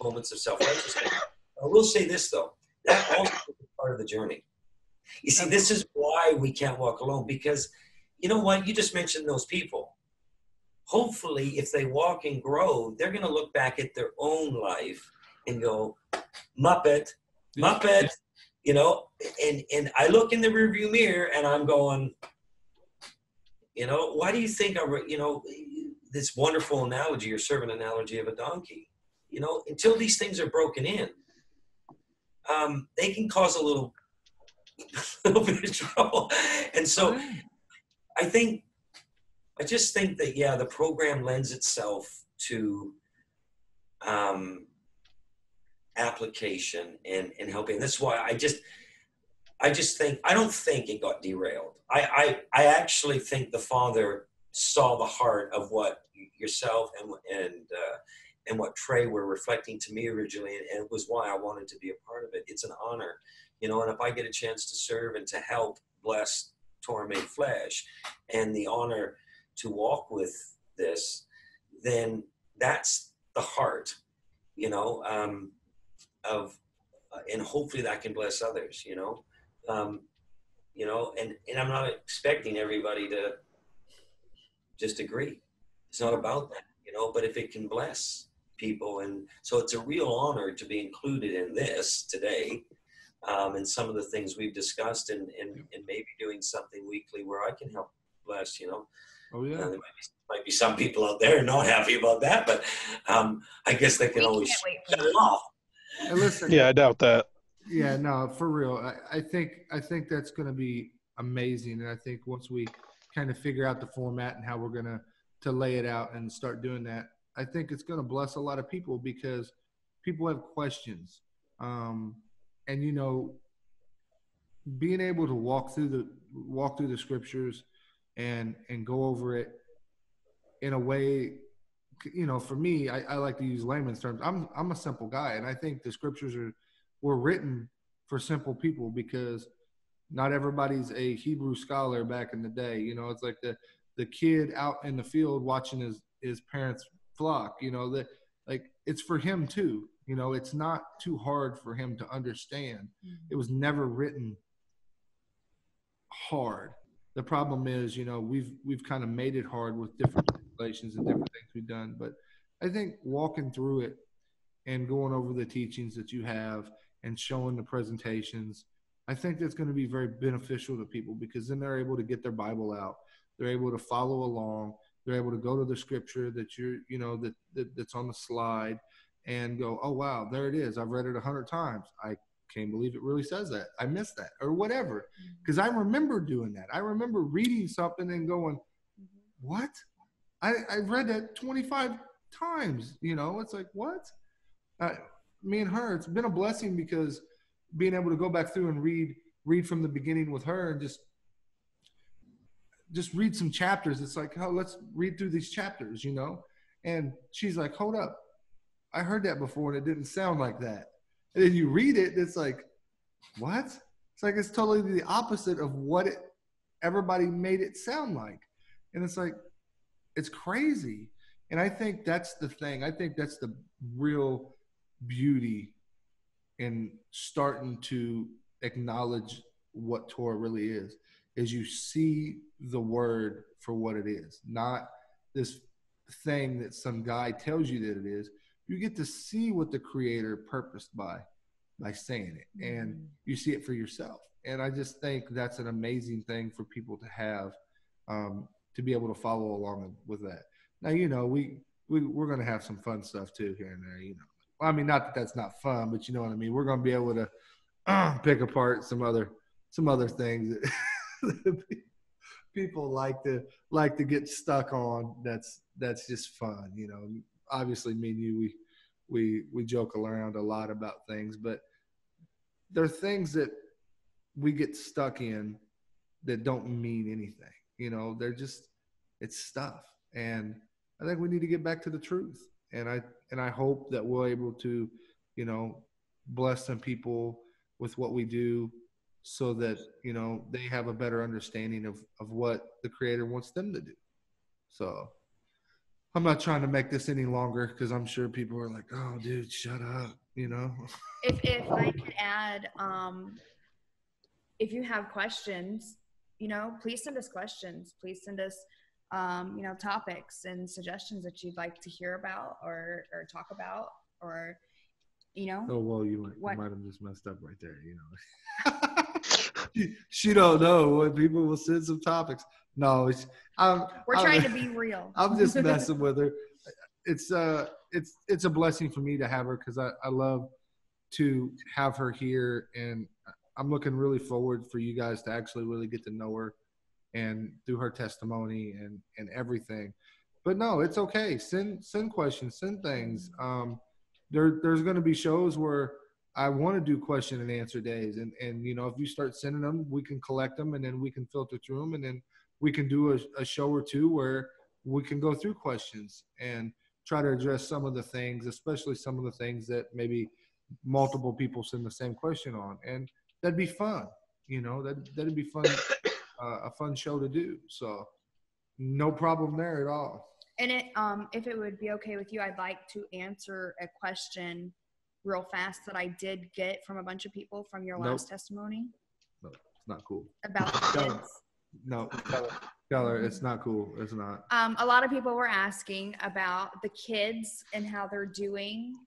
E: moments of self-righteousness. I will say this, though. That also is part of the journey. You see, this is why we can't walk alone, because you know what? You just mentioned those people. Hopefully, if they walk and grow, they're going to look back at their own life and go, Muppet, you know, and I look in the rearview mirror and I'm going, you know, why do you think, you know, this wonderful analogy, your servant analogy of a donkey, you know, until these things are broken in, they can cause a little bit of trouble. And so I just think that, yeah, the program lends itself to application and helping. That's why I just think, I don't think it got derailed. I actually think the Father saw the heart of what yourself and what Tre were reflecting to me originally, and it was why I wanted to be a part of it. It's an honor, you know, and if I get a chance to serve and to help bless Torah made flesh, and the honor to walk with this, then that's the heart, you know, and hopefully that can bless others, you know, and I'm not expecting everybody to just agree. It's not about that, you know, but if it can bless people. And so it's a real honor to be included in this today. And some of the things we've discussed, and maybe doing something weekly where I can help bless, you know.
B: Oh yeah.
E: There might be some people out there not happy about that, but I guess they can always shut it off.
B: And listen,
C: Yeah, I doubt that.
B: Yeah, no, for real. I think that's going to be amazing. And I think once we kind of figure out the format and how we're going to lay it out and start doing that, I think it's going to bless a lot of people, because people have questions. And, you know, being able to walk through the scriptures and go over it in a way, you know, for me, I like to use layman's terms. I'm a simple guy, and I think the scriptures were written for simple people, because not everybody's a Hebrew scholar back in the day. You know, it's like the kid out in the field watching his parents' flock, you know, that, like, it's for him too. You know, it's not too hard for him to understand. It was never written hard. The problem is, you know, we've kind of made it hard with different translations and different things we've done. But I think walking through it and going over the teachings that you have and showing the presentations, I think that's going to be very beneficial to people, because then they're able to get their Bible out. They're able to follow along. They're able to go to the scripture that that's on the slide and go, oh, wow, there it is. I've read it 100 times. I can't believe it really says that. I missed that, or whatever. Because I remember doing that. I remember reading something and going, what? I read that 25 times. You know, it's like, what? Me and her, it's been a blessing, because being able to go back through and read from the beginning with her and just just read some chapters. It's like, oh, let's read through these chapters, you know? And she's like, hold up. I heard that before and it didn't sound like that. And then you read it, and it's like, what? It's like, it's totally the opposite of what everybody made it sound like. And it's like, it's crazy. And I think that's the thing. I think that's the real beauty in starting to acknowledge what Torah really is you see the word for what it is, not this thing that some guy tells you that it is. You get to see what the Creator purposed by saying it, and you see it for yourself. And I just think that's an amazing thing for people to have, to be able to follow along with that. Now, you know, we're going to have some fun stuff too here and there, you know. Well, I mean, not that that's not fun, but you know what I mean. We're going to be able to pick apart some other things that people like to get stuck on. That's just fun, you know. Obviously, me and you, we joke around a lot about things, but there are things that we get stuck in that don't mean anything. You know, it's stuff. And I think we need to get back to the truth. And I hope that we're able to, you know, bless some people with what we do so that, you know, they have a better understanding of what the Creator wants them to do. So I'm not trying to make this any longer because I'm sure people are like, oh, dude, shut up, you know.
D: If I could add, if you have questions, you know, please send us questions. Please send us, you know, topics and suggestions that you'd like to hear about or talk about, or, you know.
B: Oh, well, you might have just messed up right there, you know. She don't know what people will send some topics. No,
D: we're trying to be real.
B: I'm just messing with her. It's a blessing for me to have her because I love to have her here, and I'm looking really forward for you guys to actually really get to know her and through her testimony and everything. But no, it's okay. Send questions, send things. There's going to be shows where I want to do question and answer days. And, you know, if you start sending them, we can collect them and then we can filter through them. And then we can do a show or two where we can go through questions and try to address some of the things, especially some of the things that maybe multiple people send the same question on. And that'd be fun. You know, that'd be fun, a fun show to do. So no problem there at all.
D: And if it would be okay with you, I'd like to answer a question real fast that I did get from a bunch of people from your last testimony.
B: No, it's not cool.
D: About the kids.
B: No, tell her it's not cool. It's not.
D: A lot of people were asking about the kids and how they're doing,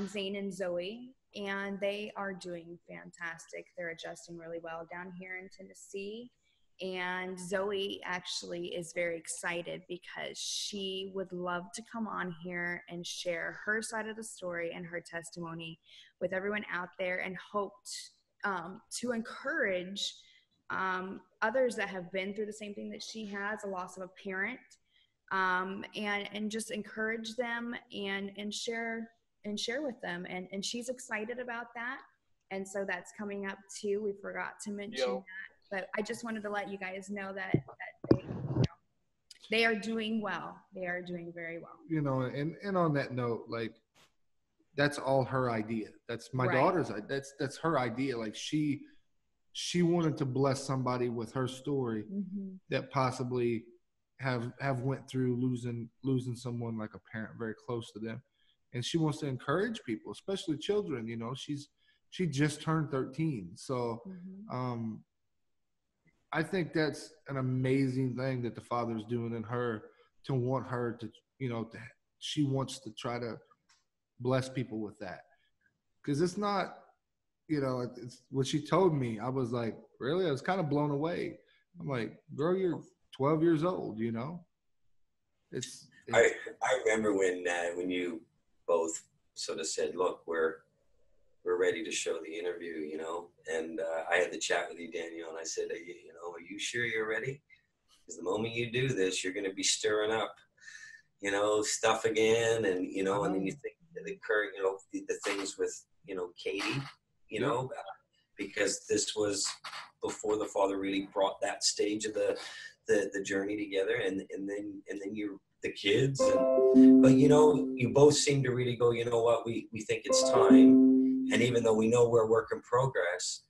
D: Zane and Zoe, and they are doing fantastic. They're adjusting really well down here in Tennessee. And Zoe actually is very excited because she would love to come on here and share her side of the story and her testimony with everyone out there, and hoped to encourage others that have been through the same thing that she has, a loss of a parent, and just encourage them and share with them. And she's excited about that. And so that's coming up too. We forgot to mention that. But I just wanted to let you guys know that they are doing well. They are doing very well.
B: You know, and on that note, like, that's all her idea. That's my daughter's idea. That's her idea. Like, she wanted to bless somebody with her story that possibly have went through losing someone like a parent very close to them. And she wants to encourage people, especially children. You know, she just turned 13. So, I think that's an amazing thing that the Father's doing in her, to want her to, you know, she wants to try to bless people with that. Because it's not, you know, it's what she told me. I was like, really? I was kind of blown away. I'm like, girl, you're 12 years old, you know? I
E: remember when you both sort of said, look, we're ready to show the interview, you know, and I had the chat with you, Daniel, and I said, are you sure you're ready? Because the moment you do this, you're going to be stirring up, you know, stuff again, and, you know, and then you think the current, you know, the things with, you know, Katie, you know, because this was before the Father really brought that stage of the the journey together, and then you're the kids, but you both seem to really go, you know what, we think it's time, and even though we know we're a work in progress,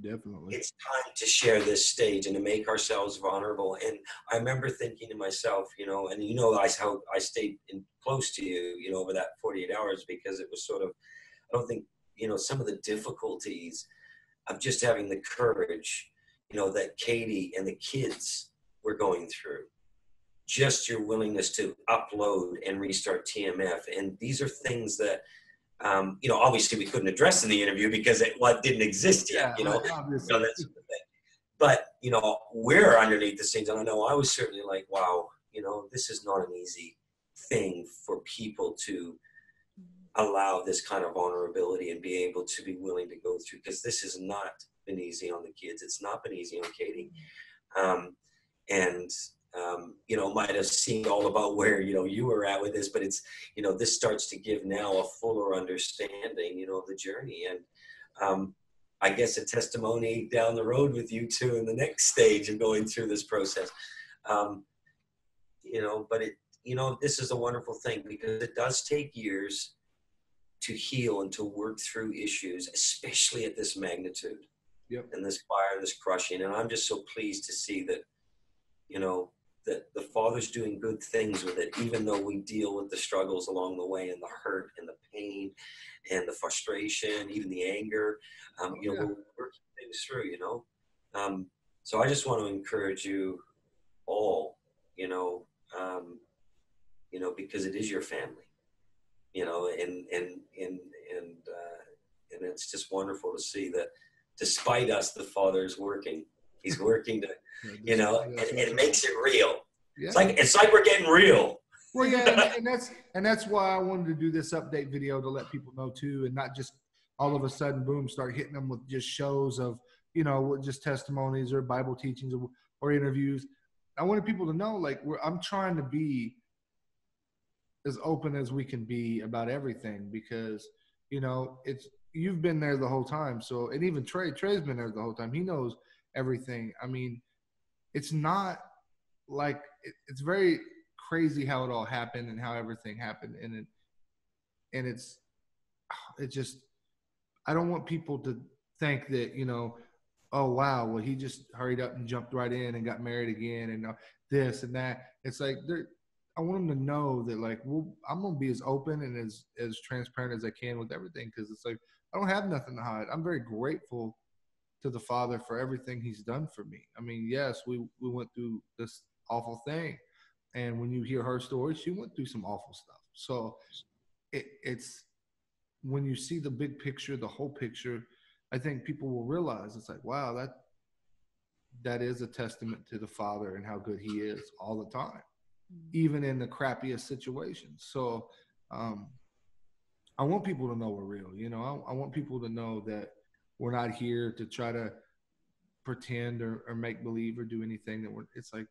B: Definitely.
E: it's time to share this stage and to make ourselves vulnerable. And I remember thinking to myself, how I stayed close to you, over that 48 hours, because it was sort of, I don't think, some of the difficulties of just having the courage, that Katie and the kids were going through. Just your willingness to upload and restart TMF. And these are things that, obviously we couldn't address in the interview because it didn't exist yet,
B: Obviously.
E: that sort of thing. But, we're underneath the scenes. And I know I was certainly like, wow, this is not an easy thing for people to allow this kind of vulnerability and be able to be willing to go through, because this has not been easy on the kids. It's not been easy on Katie. Might have seemed all about where, you were at with this, but it's, this starts to give now a fuller understanding, of the journey. And I guess a testimony down the road with you two in the next stage of going through this process. But this is a wonderful thing, because it does take years to heal and to work through issues, especially at this magnitude.
B: Yep.
E: And this fire, this crushing. And I'm just so pleased to see that, that the Father's doing good things with it, even though we deal with the struggles along the way, and the hurt and the pain and the frustration, even the anger. We're working things through, So I just want to encourage you all, because it is your family, and it's just wonderful to see that despite us, the Father is working. He's working to, and it makes it real.
B: Yeah.
E: It's like we're getting real.
B: Well, yeah, and that's why I wanted to do this update video, to let people know too, and not just all of a sudden, boom, start hitting them with just shows of, just testimonies or Bible teachings or interviews. I wanted people to know, I'm trying to be as open as we can be about everything, because, you've been there the whole time. So, and even Tre's been there the whole time. He knows everything. I mean, it's not like, it's very crazy how it all happened and how everything happened. And it just, I don't want people to think that, oh, wow, well, he just hurried up and jumped right in and got married again and this and that. It's like, I want them to know that, I'm going to be as open and as transparent as I can with everything, because it's like, I don't have nothing to hide. I'm very grateful to the Father for everything he's done for me. I mean, yes, we went through this awful thing. And when you hear her story, she went through some awful stuff. So it's when you see the big picture, the whole picture, I think people will realize it's like, wow, that is a testament to the Father and how good he is all the time, even in the crappiest situations. So I want people to know we're real. I want people to know that we're not here to try to pretend or make believe or do anything it's like,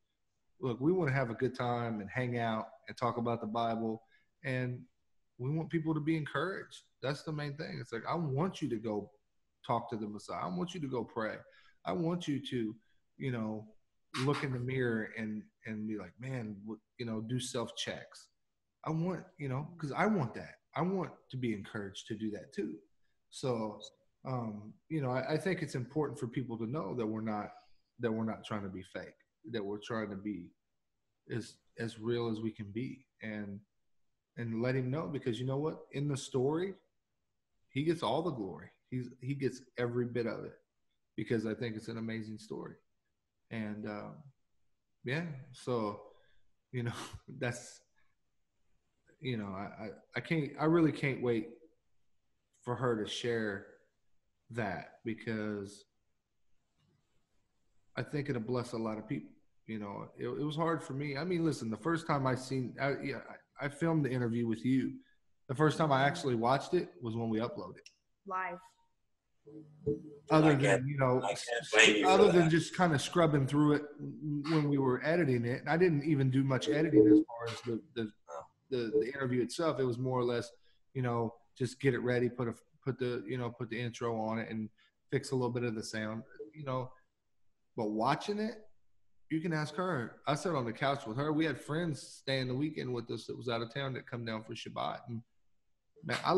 B: look, we want to have a good time and hang out and talk about the Bible, and we want people to be encouraged. That's the main thing. It's like, I want you to go talk to the Messiah. I want you to go pray. I want you to, look in the mirror and be like, man, do self-checks. I want, because I want that. I want to be encouraged to do that too. So, I think it's important for people to know that we're not trying to be fake, that we're trying to be as real as we can be, and let him know, because you know what? In the story, he gets all the glory. He gets every bit of it, because I think it's an amazing story. And so, that's, I really can't wait for her to share that, because I think it'll bless a lot of people. It was hard for me. I mean, listen, the first time I filmed the interview with you. The first time I actually watched it was when we uploaded
D: Live.
B: Other than just kind of scrubbing through it when we were editing it. I didn't even do much editing as far as the interview itself. It was more or less, just get it ready, put the intro on it and fix a little bit of the sound, but watching it, You can ask her. I sat on the couch with her. We had friends staying the weekend with us that was out of town that come down for Shabbat. And man, I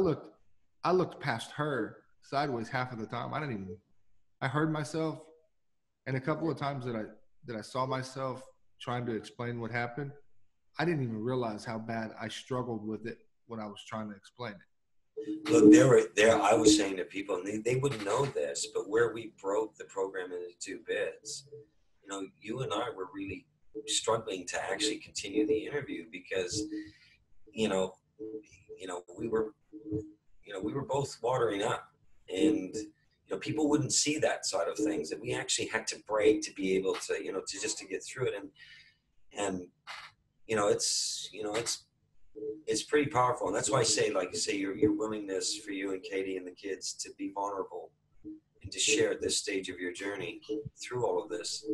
B: looked past her sideways half of the time. I heard myself, and a couple of times that I saw myself trying to explain what happened, I didn't even realize how bad I struggled with it when I was trying to explain it.
E: Look, I was saying to people, and they wouldn't know this, but where we broke the program into 2 bits, you and I were really struggling to actually continue the interview because, we were both watering up, and people wouldn't see that side of things, and we actually had to break to be able to, to get through it, and it's pretty powerful, and that's why I say, like you say, your willingness for you and Katie and the kids to be vulnerable and to share at this stage of your journey through all of this.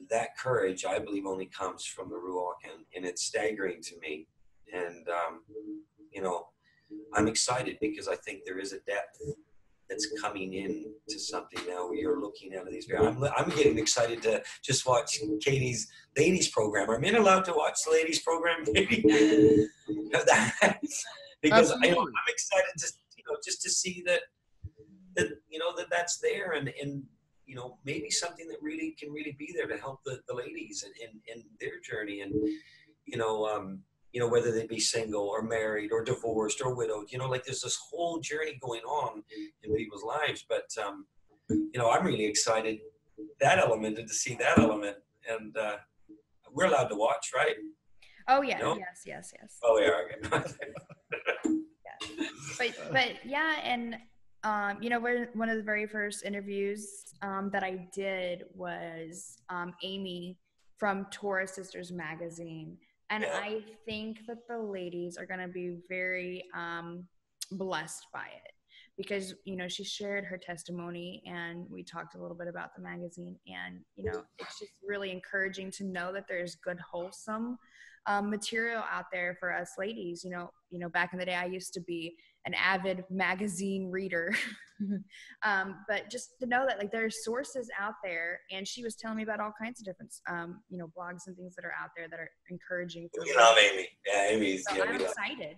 E: That courage, I believe, only comes from the Ruach, and it's staggering to me. And, I'm excited because I think there is a depth that's coming in to something now where you're looking at these. I'm getting excited to just watch Katie's ladies program. Are men allowed to watch the ladies program, Katie? Because I'm excited to, just to see that that's there, and maybe something that really can be there to help the ladies in their journey, and whether they be single or married or divorced or widowed, like there's this whole journey going on in people's lives. But I'm really excited that element and to see that element, and we're allowed to watch, right?
D: Oh yeah, yes.
E: Oh, we are. Okay.
D: Yeah. But yeah, and one of the very first interviews that I did was Amy from Torah Sisters magazine. And yeah. I think that the ladies are going to be very blessed by it because, she shared her testimony and we talked a little bit about the magazine, and, it's just really encouraging to know that there's good, wholesome material out there for us ladies. Back in the day, I used to be an avid magazine reader, but just to know that there's sources out there, and she was telling me about all kinds of different, blogs and things that are out there that are encouraging.
E: We love Amy. Yeah, Amy's.
D: So I'm excited.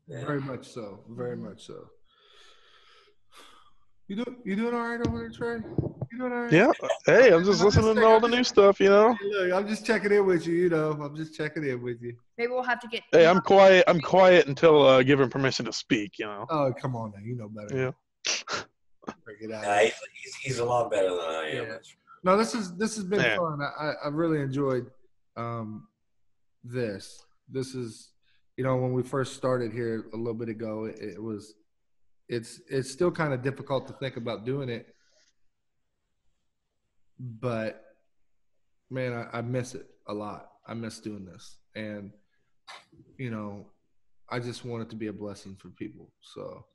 B: Yeah. Very much so. Very much so. You doing all right over there, Tre? You doing all right?
C: Yeah. Hey, I'm just listening to all the new stuff,
B: Hey, look, I'm just checking in with you, I'm just checking in with you.
D: Maybe we'll have to get...
C: Hey, I'm quiet until given permission to speak,
B: Oh, come on now. You know better.
C: Yeah.
B: Break it out.
E: He's a lot better than I am.
B: Yeah. No, this has been fun. I really enjoyed this. This is, when we first started here a little bit ago, it's still kind of difficult to think about doing it, but man, I miss it a lot. I miss doing this, and I just want it to be a blessing for people. So,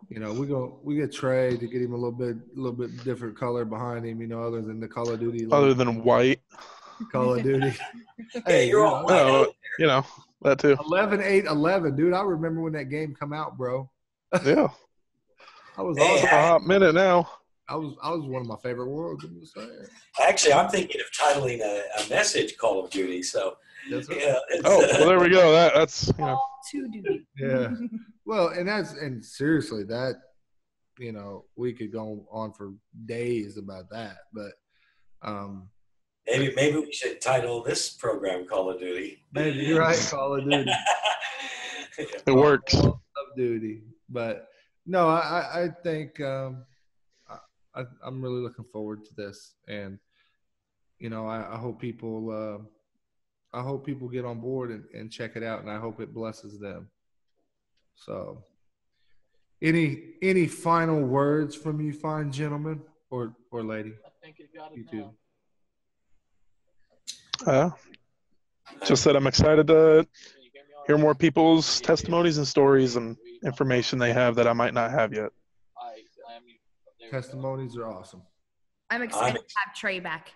B: we get Tre to get him a little bit different color behind him, other than the Call of Duty.
C: Other than white.
B: Call of Duty.
E: Hey, you're all white.
C: That too.
B: 11-8-11, dude. I remember when that game come out, bro.
C: Yeah.
B: I was
C: a hot minute now.
B: I was one of my favorite worlds. I'm just saying.
E: Actually, I'm thinking of titling a message Call of Duty. So,
B: that's right.
E: Yeah.
C: Well, there we go. That's
D: Call to Duty.
B: Yeah. Well, and seriously, that we could go on for days about that, but
E: maybe we should title this program Call of Duty.
B: Maybe you're right, Call of Duty.
C: It works.
B: Call of Duty, but no, I think I'm really looking forward to this, and I hope people get on board and check it out, and I hope it blesses them. So, any final words from you, fine gentlemen or lady?
F: I think you got it.
B: You too.
C: Just that I'm excited to hear more people's testimonies and stories and information they have that I might not have yet.
B: Testimonies are awesome.
D: I'm excited to have Tre back.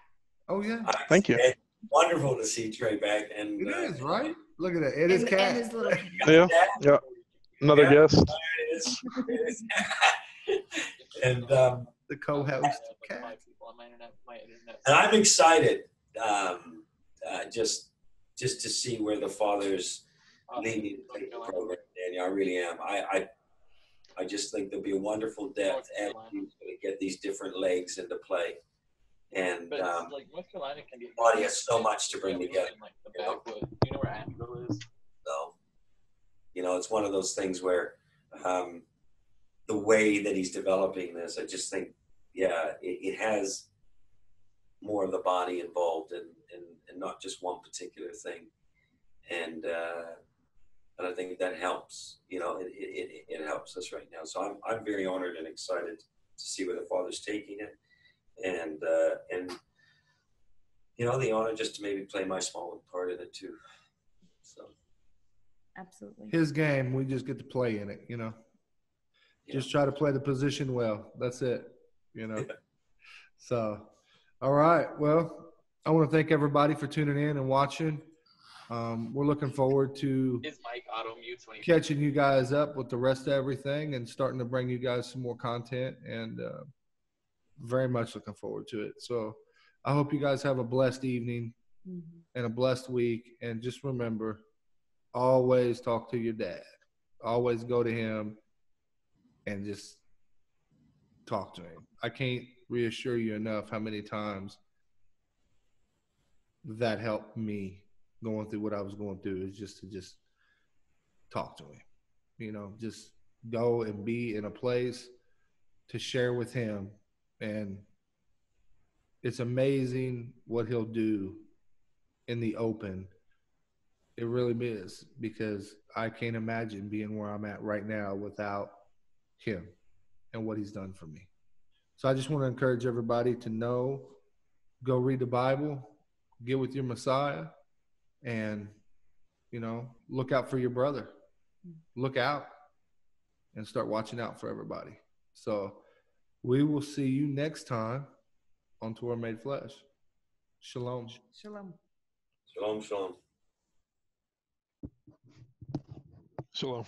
B: Oh yeah.
C: Thank you.
E: It's wonderful to see Tre back, and
B: it is right. Look at that. It is cat.
D: And his little
C: Yeah. Another guest.
E: It is. And
B: the co-host.
F: Like 5 people on my internet.
E: And I'm excited just to see where the Father's leading the program, Daniel. I really am. I just think there'll be a wonderful depth and he's going to get these different legs into play. And
F: but like North Carolina can be
E: body has so much to bring together.
F: Like the backwood. You know where Asheville is?
E: So, it's one of those things where the way that he's developing this, I just think, it has more of the body involved and not just one particular thing. And I think that helps. It helps us right now. So I'm very honored and excited to see where the Father's taking it, and the honor just to maybe play my small part in it too. So
D: Absolutely.
B: His game, we just get to play in it. Just try to play the position well. That's it. So, all right. Well, I want to thank everybody for tuning in and watching. We're looking forward to
F: His mic auto mutes when
B: catching you guys up with the rest of everything and starting to bring you guys some more content, and very much looking forward to it. So I hope you guys have a blessed evening and a blessed week. And just remember, always talk to your dad. Always go to him and just talk to him. I can't reassure you enough how many times that helped me going through what I was going through, is just to talk to him. Just go and be in a place to share with him. And it's amazing what he'll do in the open. It really is, because I can't imagine being where I'm at right now without him and what he's done for me. So I just want to encourage everybody to go read the Bible, get with your Messiah, and, look out for your brother. Look out and start watching out for everybody. So we will see you next time on Torah Made Flesh. Shalom.
D: Shalom.
E: Shalom, shalom.
C: Shalom.